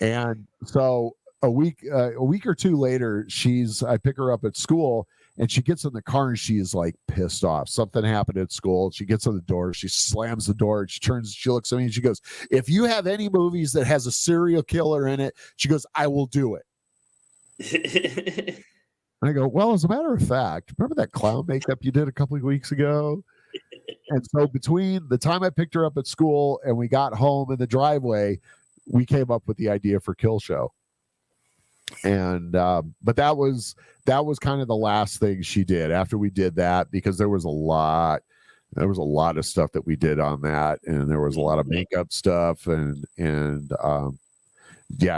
And so a week or two later, I pick her up at school. And she gets in the car and she is like pissed off. Something happened at school. She gets on the door. She slams the door. And she looks at me and she goes, if you have any movies that has a serial killer in it, she goes, I will do it. And I go, well, as a matter of fact, remember that clown makeup you did a couple of weeks ago? And so between the time I picked her up at school and we got home in the driveway, we came up with the idea for Kill Show. And but that was kind of the last thing she did after we did that, because there was a lot of stuff that we did on that, and there was a lot of makeup stuff, and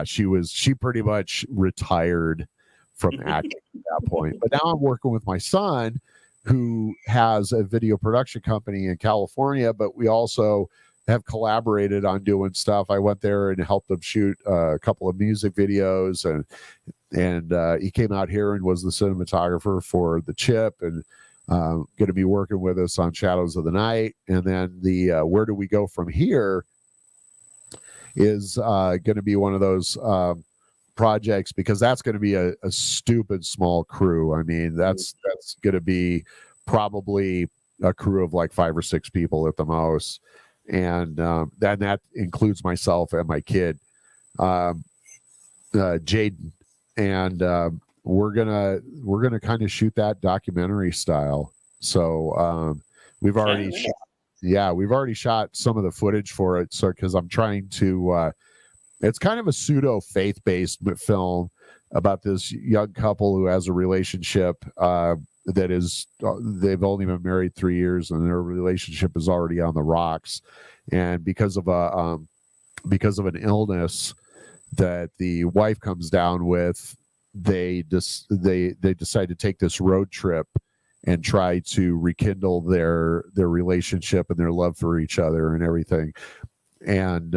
she pretty much retired from acting at that point. But now I'm working with my son, who has a video production company in California, but we also have collaborated on doing stuff. I went there and helped him shoot a couple of music videos, and he came out here and was the cinematographer for The Chip, and going to be working with us on Shadows of the Night. And then the Where Do We Go From Here is going to be one of those projects, because that's going to be a stupid small crew. I mean, that's going to be probably a crew of like 5 or 6 people at the most, and then that includes myself and my kid, Jaden, and we're gonna kind of shoot that documentary style. So we've already shot some of the footage for it. So because I'm trying to, it's kind of a pseudo faith-based film about this young couple who has a relationship that is, they've only been married 3 years and their relationship is already on the rocks, and because of an illness that the wife comes down with, they decide to take this road trip and try to rekindle their relationship and their love for each other and everything. And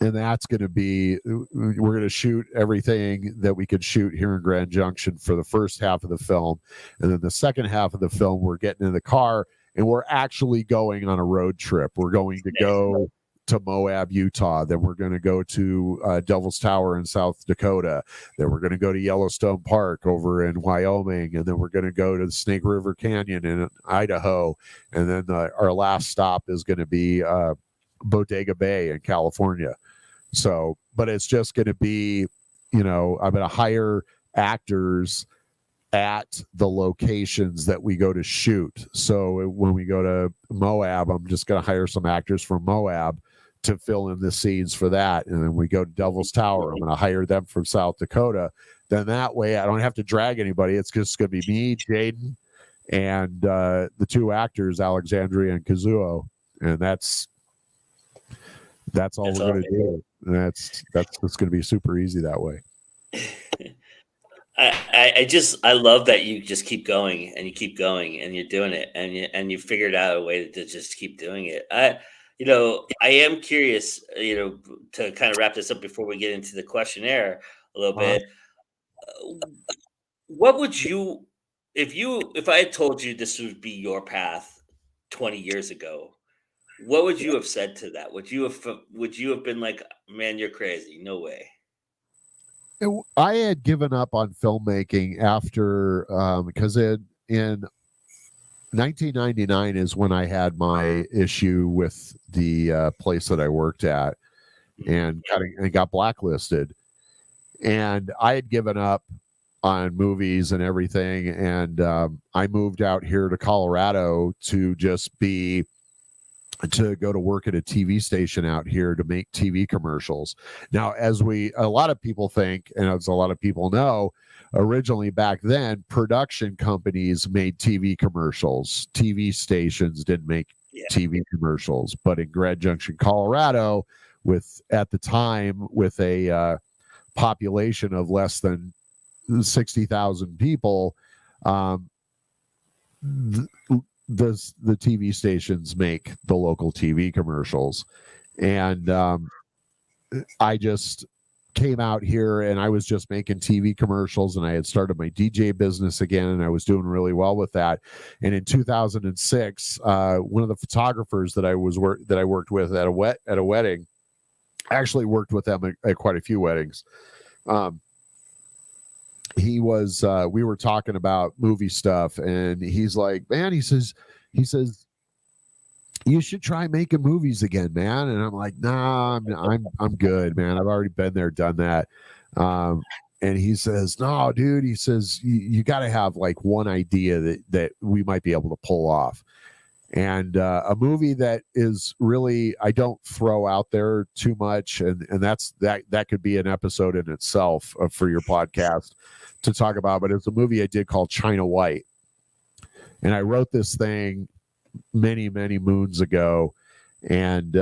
that's going to be, we're going to shoot everything that we could shoot here in Grand Junction for the first half of the film. And then the second half of the film, we're getting in the car and we're actually going on a road trip. We're going to go to Moab, Utah. Then we're going to go to Devil's Tower in South Dakota. Then we're going to go to Yellowstone Park over in Wyoming. And then we're going to go to the Snake River Canyon in Idaho. And then our last stop is going to be Bodega Bay in California. So, but it's just going to be, I'm going to hire actors at the locations that we go to shoot. So when we go to Moab, I'm just going to hire some actors from Moab to fill in the scenes for that. And then we go to Devil's Tower, I'm going to hire them from South Dakota. Then that way I don't have to drag anybody. It's just going to be me, Jaden, and the 2 actors, Alexandria and Kazuo. And that's all we're going to do. And that's going to be super easy that way.
I love that you just keep going and you keep going and you're doing it and you figured out a way to just keep doing it. I am curious, to kind of wrap this up before we get into the questionnaire a little bit. What would you, if I had told you this would be your path 20 years ago, what would you have said to that? Would you have been like, man, you're crazy? No way.
I had given up on filmmaking after, because in 1999 is when I had my issue with the place that I worked at and got blacklisted. And I had given up on movies and everything. And I moved out here to Colorado to go to work at a TV station out here to make TV commercials. Now, a lot of people think, and as a lot of people know, originally back then, production companies made TV commercials. TV stations didn't make TV commercials. But in Grand Junction, Colorado, at the time with a population of less than 60,000 people, the TV stations make the local TV commercials. And I just came out here and I was just making TV commercials, and I had started my DJ business again, and I was doing really well with that. And in 2006, one of the photographers that I worked with at a wedding, I actually worked with them at quite a few weddings. We were talking about movie stuff, and he's like, man, he says, you should try making movies again, man. And I'm like, nah, I'm good, man. I've already been there, done that. And he says, no, dude, he says, you got to have like one idea that we might be able to pull off. And a movie that is really, I don't throw out there too much. And that could be an episode in itself for your podcast to talk about, but it's a movie I did called China White. And I wrote this thing many, many moons ago. And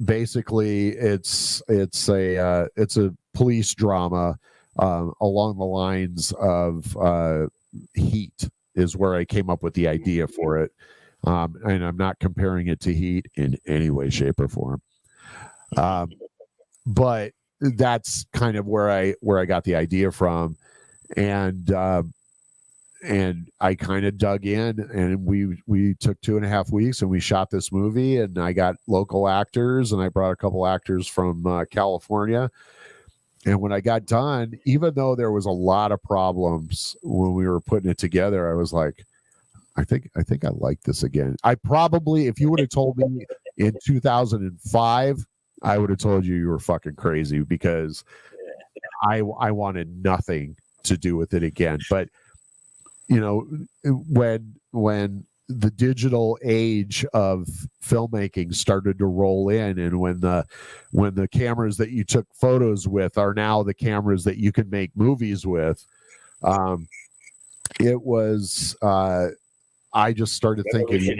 basically it's a police drama along the lines of Heat is where I came up with the idea for it. And I'm not comparing it to Heat in any way, shape, or form. But that's kind of where I got the idea from. And I kind of dug in, and we took 2.5 weeks and we shot this movie, and I got local actors, and I brought a couple actors from California, And when I got done, even though there was a lot of problems when we were putting it together, I was like, I think I like this again. I probably, if you would have told me in 2005, I would have told you were fucking crazy, because I wanted nothing to do with it again. But you know, when the digital age of filmmaking started to roll in, and when the cameras that you took photos with are now the cameras that you can make movies with, it was I just started thinking,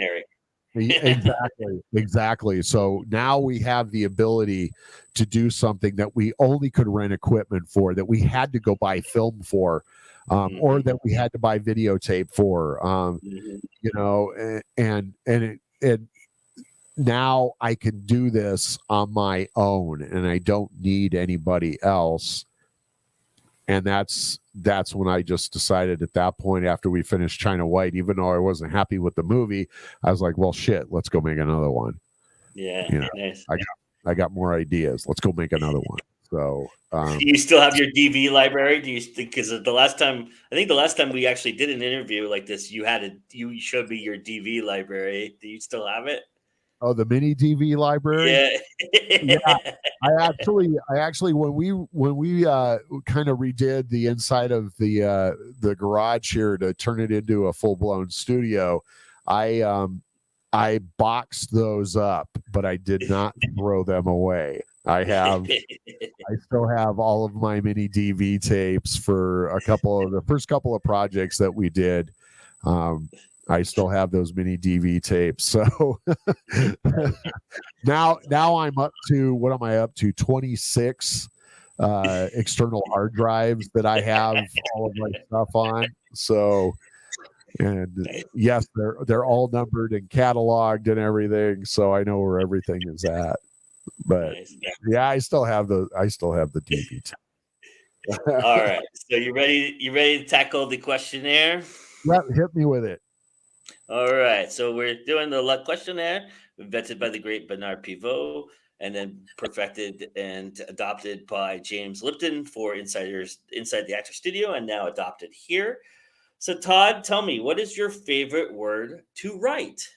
exactly. So now we have the ability to do something that we only could rent equipment for, that we had to go buy film for, or that we had to buy videotape for, you know, and now I can do this on my own, and I don't need anybody else. And that's when I just decided at that point, after we finished China White, even though I wasn't happy with the movie, I was like, well, shit, let's go make another one.
Yeah,
you know,
nice.
I got more ideas. Let's go make another one. So
do you still have your DV library? Do you think, because the last time we actually did an interview like this, you showed me your DV library. Do you still have it?
Oh, the mini DV library?
Yeah.
Yeah. I actually when we kind of redid the inside of the garage here to turn it into a full-blown studio, I boxed those up, but I did not throw them away. I still have all of my mini DV tapes for the first couple of projects that we did. I still have those mini DV tapes. So now I'm up to, what am I up to? 26 external hard drives that I have all of my stuff on. So, and yes, they're all numbered and cataloged and everything. So I know where everything is at. But yeah, I still have the DV.
All right. So you ready to tackle the questionnaire?
Yeah, hit me with it.
All right, so we're doing the luck questionnaire, invented by the great Bernard Pivot, and then perfected and adopted by James Lipton for Inside the Actor Studio, and now adopted here. So, Todd, tell me, what is your favorite word to write?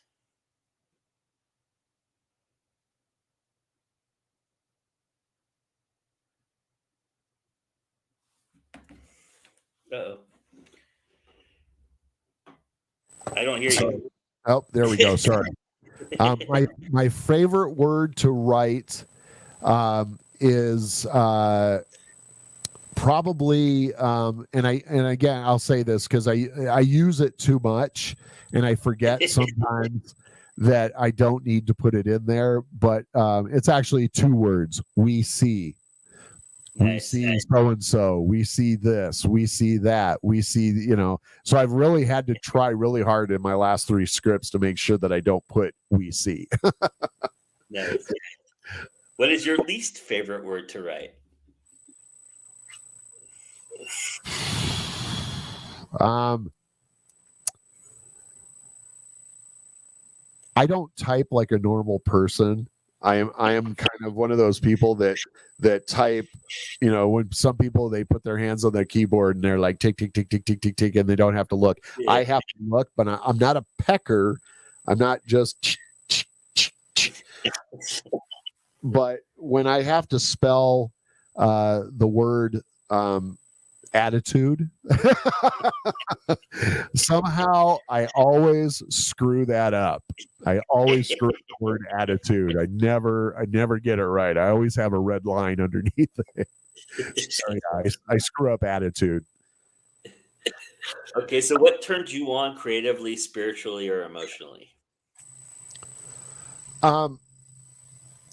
Uh-oh. I don't hear you.
Oh, there we go. Sorry. My favorite word to write is probably, and again, I'll say this because I use it too much, and I forget sometimes that I don't need to put it in there. But it's actually 2 words. We see.
Nice,
we see
nice.
so and so. We see this. We see that. We see, So I've really had to try really hard in my last 3 scripts to make sure that I don't put "we see."
Nice. What is your least favorite word to write?
I don't type like a normal person. I am kind of one of those people that type, when some people, they put their hands on their keyboard and they're like tick tick tick tick tick tick tick, and they don't have to look. Yeah. I have to look, but I'm not a pecker. I'm not just but when I have to spell the word attitude, somehow I always screw that up. I always screw the word attitude. I never get it right. I always have a red line underneath it. Sorry, guys. I screw up attitude.
Okay, so what turned you on creatively, spiritually, or emotionally?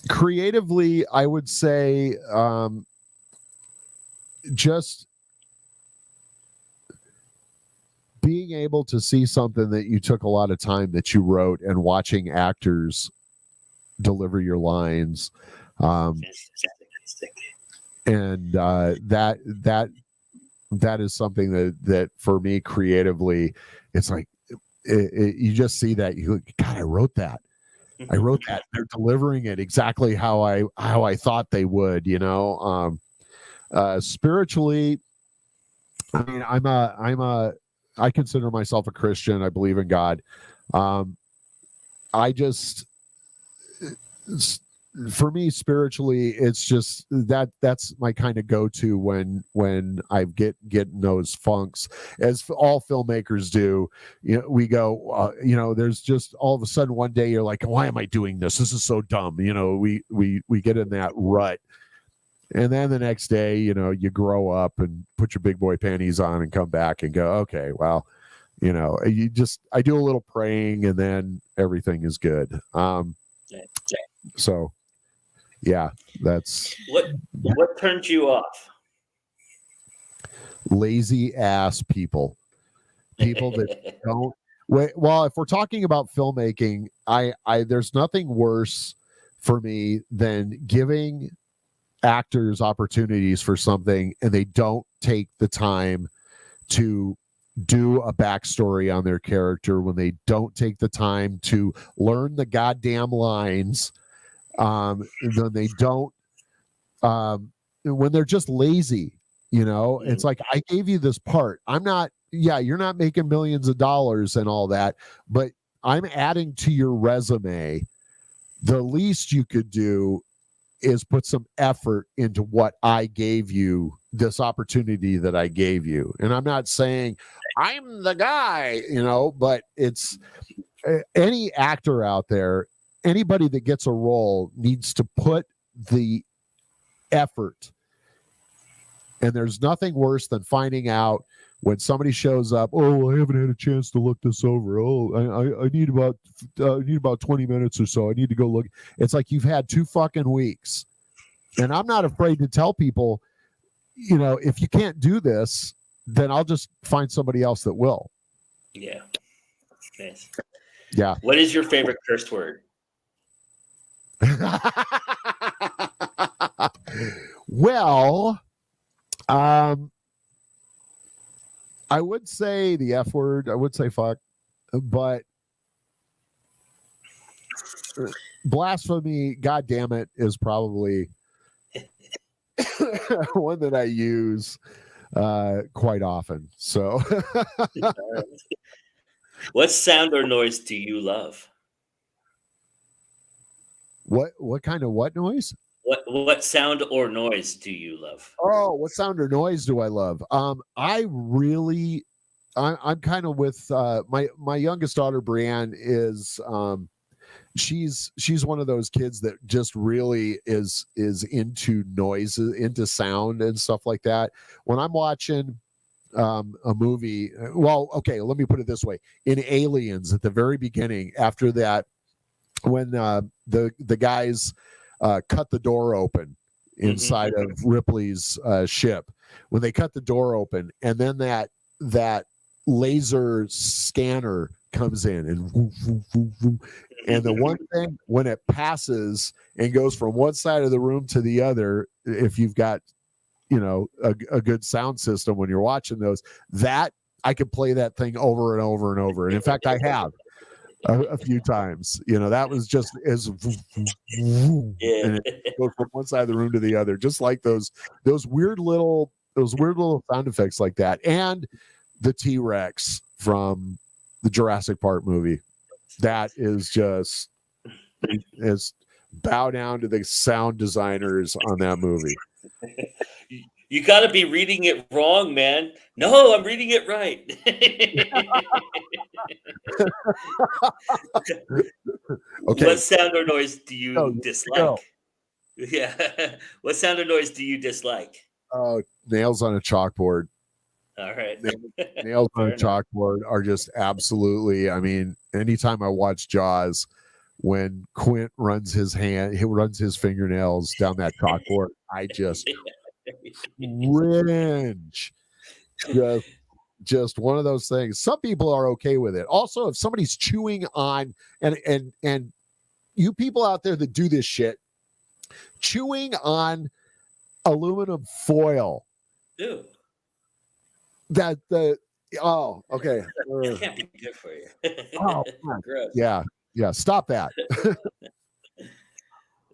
Creatively, I would say just being able to see something that you took a lot of time that you wrote, and watching actors deliver your lines, and that is something that for me creatively, it's like you just see that, you God, I wrote that. They're delivering it exactly how I thought they would, Spiritually, I mean, I consider myself a Christian. I believe in God. I just, for me, spiritually, it's just that's my kind of go-to when I getting those funks, as all filmmakers do. You know, we go, there's just all of a sudden one day you're like, why am I doing this? This is so dumb. You know, we get in that rut. And then the next day, you grow up and put your big boy panties on and come back and go, okay, well, I do a little praying and then everything is good. So yeah, that's
what turned you off.
Lazy ass people that don't well, if we're talking about filmmaking, I there's nothing worse for me than giving actors opportunities for something and they don't take the time to do a backstory on their character, when they don't take the time to learn the goddamn lines, then they don't, when they're just lazy. It's like, I gave you this part. You're not making millions of dollars and all that, but I'm adding to your resume. The least you could do is put some effort into what I gave you, this opportunity that I gave you. And I'm not saying I'm the guy, but it's any actor out there, anybody that gets a role needs to put the effort. And there's nothing worse than finding out when somebody shows up, oh, I haven't had a chance to look this over. Oh, I need about 20 minutes or so. I need to go look. It's like you've had 2 fucking weeks. And I'm not afraid to tell people, if you can't do this, then I'll just find somebody else that will.
Yeah. Nice.
Yeah.
What is your favorite curse word?
Well, I would say the F word. I would say fuck, but blasphemy, God damn it, is probably one that I use quite often. So
what sound or noise do you love?
What kind of what noise?
What sound or noise do you love?
Oh, what sound or noise do I love? I'm kind of with my youngest daughter, Brianne, is she's one of those kids that just really is into noise, into sound and stuff like that. When I'm watching a movie, well, okay, let me put it this way. In Aliens, at the very beginning, after that, when the guys cut the door open inside of Ripley's ship, when they cut the door open, and then that laser scanner comes in and woo, woo, woo, woo. And the one thing, when it passes and goes from one side of the room to the other, if you've got a good sound system when you're watching those, that I could play that thing over and over and over. And in fact, I have a few times. That was just as and it goes from one side of the room to the other, just like those weird little sound effects like that. And the T-Rex from the Jurassic Park movie, that is just bow down to the sound designers on that movie.
You got to be reading it wrong, man. No, I'm reading it right.
Okay.
What sound or noise do you dislike? Yeah. What sound or noise do you dislike?
Nails on a chalkboard.
All right.
Nails on a chalkboard are just absolutely, I mean, anytime I watch Jaws, when Quint runs his fingernails down that chalkboard, I just cringe. Just one of those things. Some people are okay with it. Also, if somebody's chewing on, and you people out there that do this shit, chewing on aluminum foil.
Ew.
Okay.
It can't be good for you.
Oh,
gross.
Yeah. Stop that.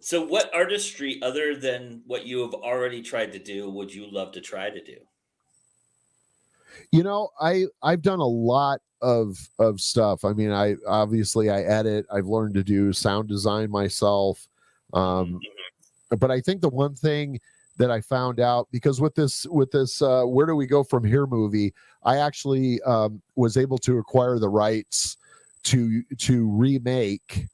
So, what artistry other than what you have already tried to do would you love to try to do?
I've done a lot of stuff. I mean, I obviously I edit. I've learned to do sound design myself.
Mhm.
But I think the one thing that I found out, because with this Where Do We Go From Here movie, I actually was able to acquire the rights to remake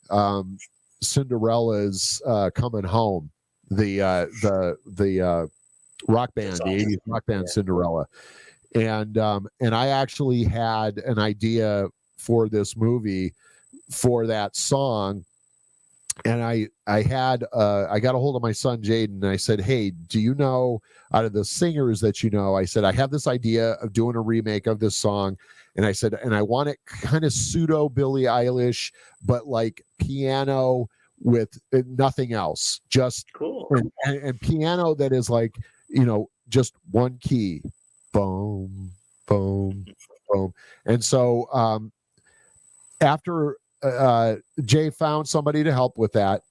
Cinderella's Coming Home, the rock band,
That's
the
awesome.
80s rock band
Yeah.
Cinderella. And I actually had an idea for this movie for that song. And I got a hold of my son Jaden, and I said, hey, do you know, out of the singers that I said, I have this idea of doing a remake of this song. And I said, and I want it kind of pseudo Billie Eilish, but like piano with nothing else, just
Cool.
and piano that is like, just one key, boom, boom, boom. And so after Jay found somebody to help with that,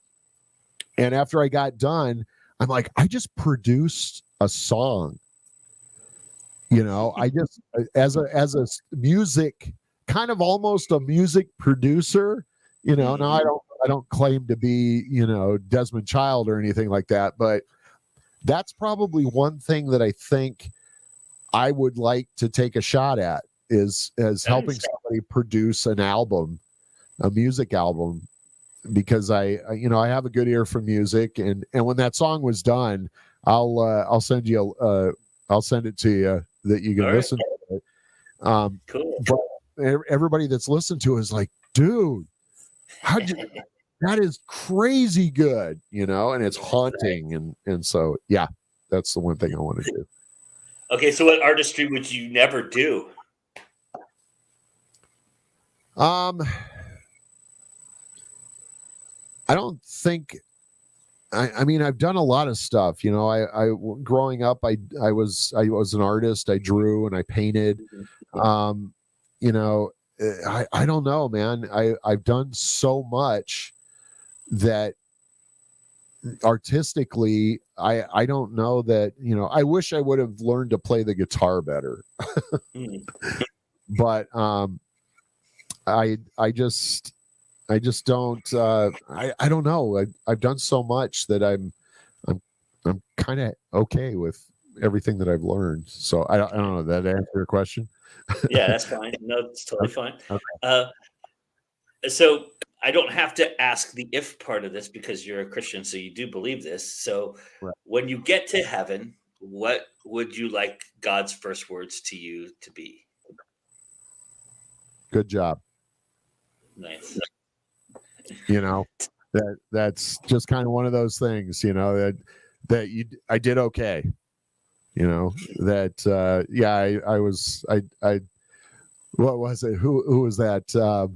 and after I got done, I'm like, I just produced a song. I just, as a music, kind of almost a music producer. Now I don't claim to be Desmond Child or anything like that, but that's probably one thing that I think I would like to take a shot at is helping somebody produce an album, a music album, because I have a good ear for music, and when that song was done, I'll send it to you that you can
All right.
listen to it.
Cool.
But everybody that's listened to it is like, dude, that is crazy good, and it's haunting, and so yeah, that's the one thing I want to do.
Okay, so what artistry would you never do?
I don't think. I mean, I've done a lot of stuff. I growing up, I was an artist. I drew and I painted. I don't know, man. I've done so much that artistically, I don't know that. I wish I would have learned to play the guitar better. But I just don't. I don't know. I've done so much that I'm kind of okay with everything that I've learned. So I don't know. That answer your question?
Yeah, that's fine. No, it's totally fine.
Okay.
So I don't have to ask the if part of this because you're a Christian, so you do believe this. So
Right.
when you get to heaven, what would you like God's first words to you to be?
Good job.
Nice.
That's just kind of one of those things, I did okay. I was what was it? Who was that?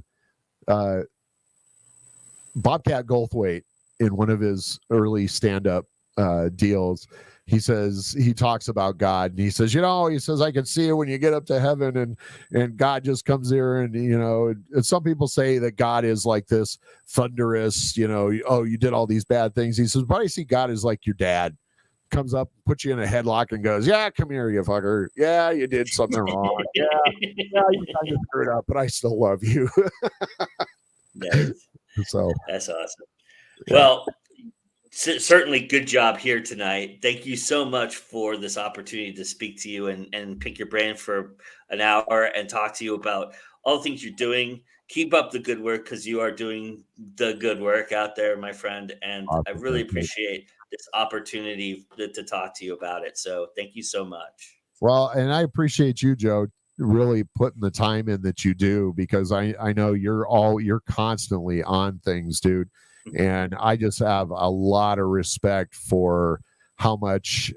Bobcat Goldthwait, in one of his early stand-up deals, he talks about God, and he says, I can see it when you get up to heaven, and God just comes there, and and some people say that God is like this thunderous, oh, you did all these bad things. He says, but I see God as like your dad, comes up, puts you in a headlock, and goes, yeah, come here, you fucker. Yeah, you did something wrong. Yeah, you kind of screwed up, but I still love you.
Nice.
So
that's awesome.
Yeah.
Well, certainly good job here tonight. Thank you so much for this opportunity to speak to you and pick your brain for an hour and talk to you about all the things you're doing. Keep up the good work, because you are doing the good work out there, my friend. And
Awesome.
I really appreciate this opportunity to talk to you about it. So thank you so much.
Well, and I appreciate you, Joe, really putting the time in that you do, because I know you're constantly on things, dude. And I just have a lot of respect for how much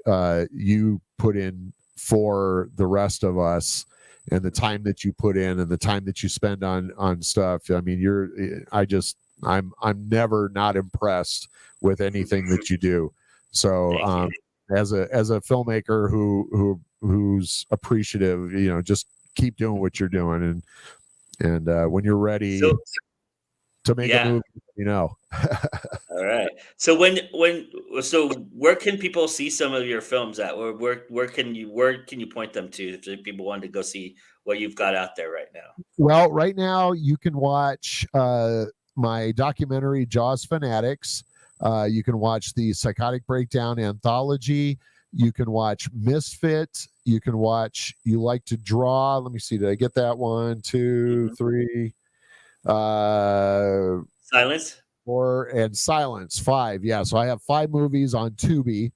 you put in for the rest of us, and the time that you put in, and the time that you spend on stuff. I mean, I'm never not impressed with anything that you do. So as a filmmaker who's appreciative, just keep doing what you're doing, and when you're ready to make a movie,
All right. So where can people see some of your films at? Where can you point them to if people wanted to go see what you've got out there right now?
Well, right now you can watch my documentary Jaws Fanatics. You can watch the Psychotic Breakdown anthology. You can watch Misfit. You can watch You Like to Draw. Let me see. Did I get that one? Two, three.
Silence.
4 and Silence. 5. Yeah. So I have 5 movies on Tubi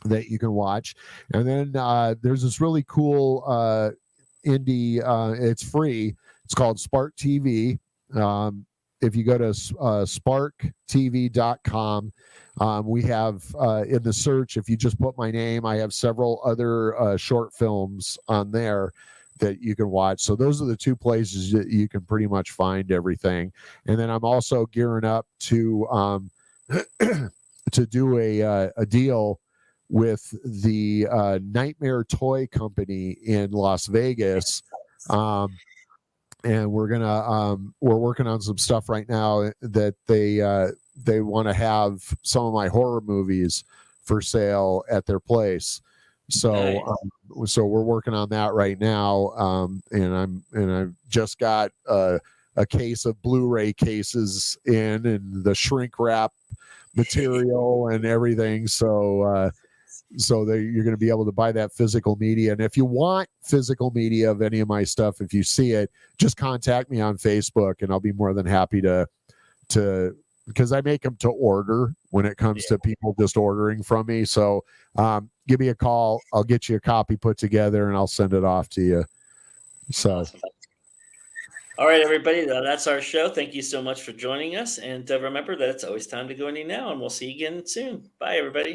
that you can watch. And then there's this really cool indie. It's free. It's called Spark TV. If you go to sparktv.com, we have in the search, if you just put my name, I have several other short films on there that you can watch. So those are the 2 places that you can pretty much find everything. And then I'm also gearing up to to do a deal with the Nightmare Toy Company in Las Vegas. And we're working on some stuff right now that they want to have some of my horror movies for sale at their place. So
Nice.
So we're working on that right now. And I've just got a case of Blu-ray cases and the shrink wrap material and everything. So you're going to be able to buy that physical media. And if you want physical media of any of my stuff, if you see it, just contact me on Facebook, and I'll be more than happy to because I make them to order when it comes to people just ordering from me. So give me a call. I'll get you a copy put together, and I'll send it off to you. So.
Awesome. All right, everybody, that's our show. Thank you so much for joining us. And remember that it's always time to go indie now, and we'll see you again soon. Bye, everybody.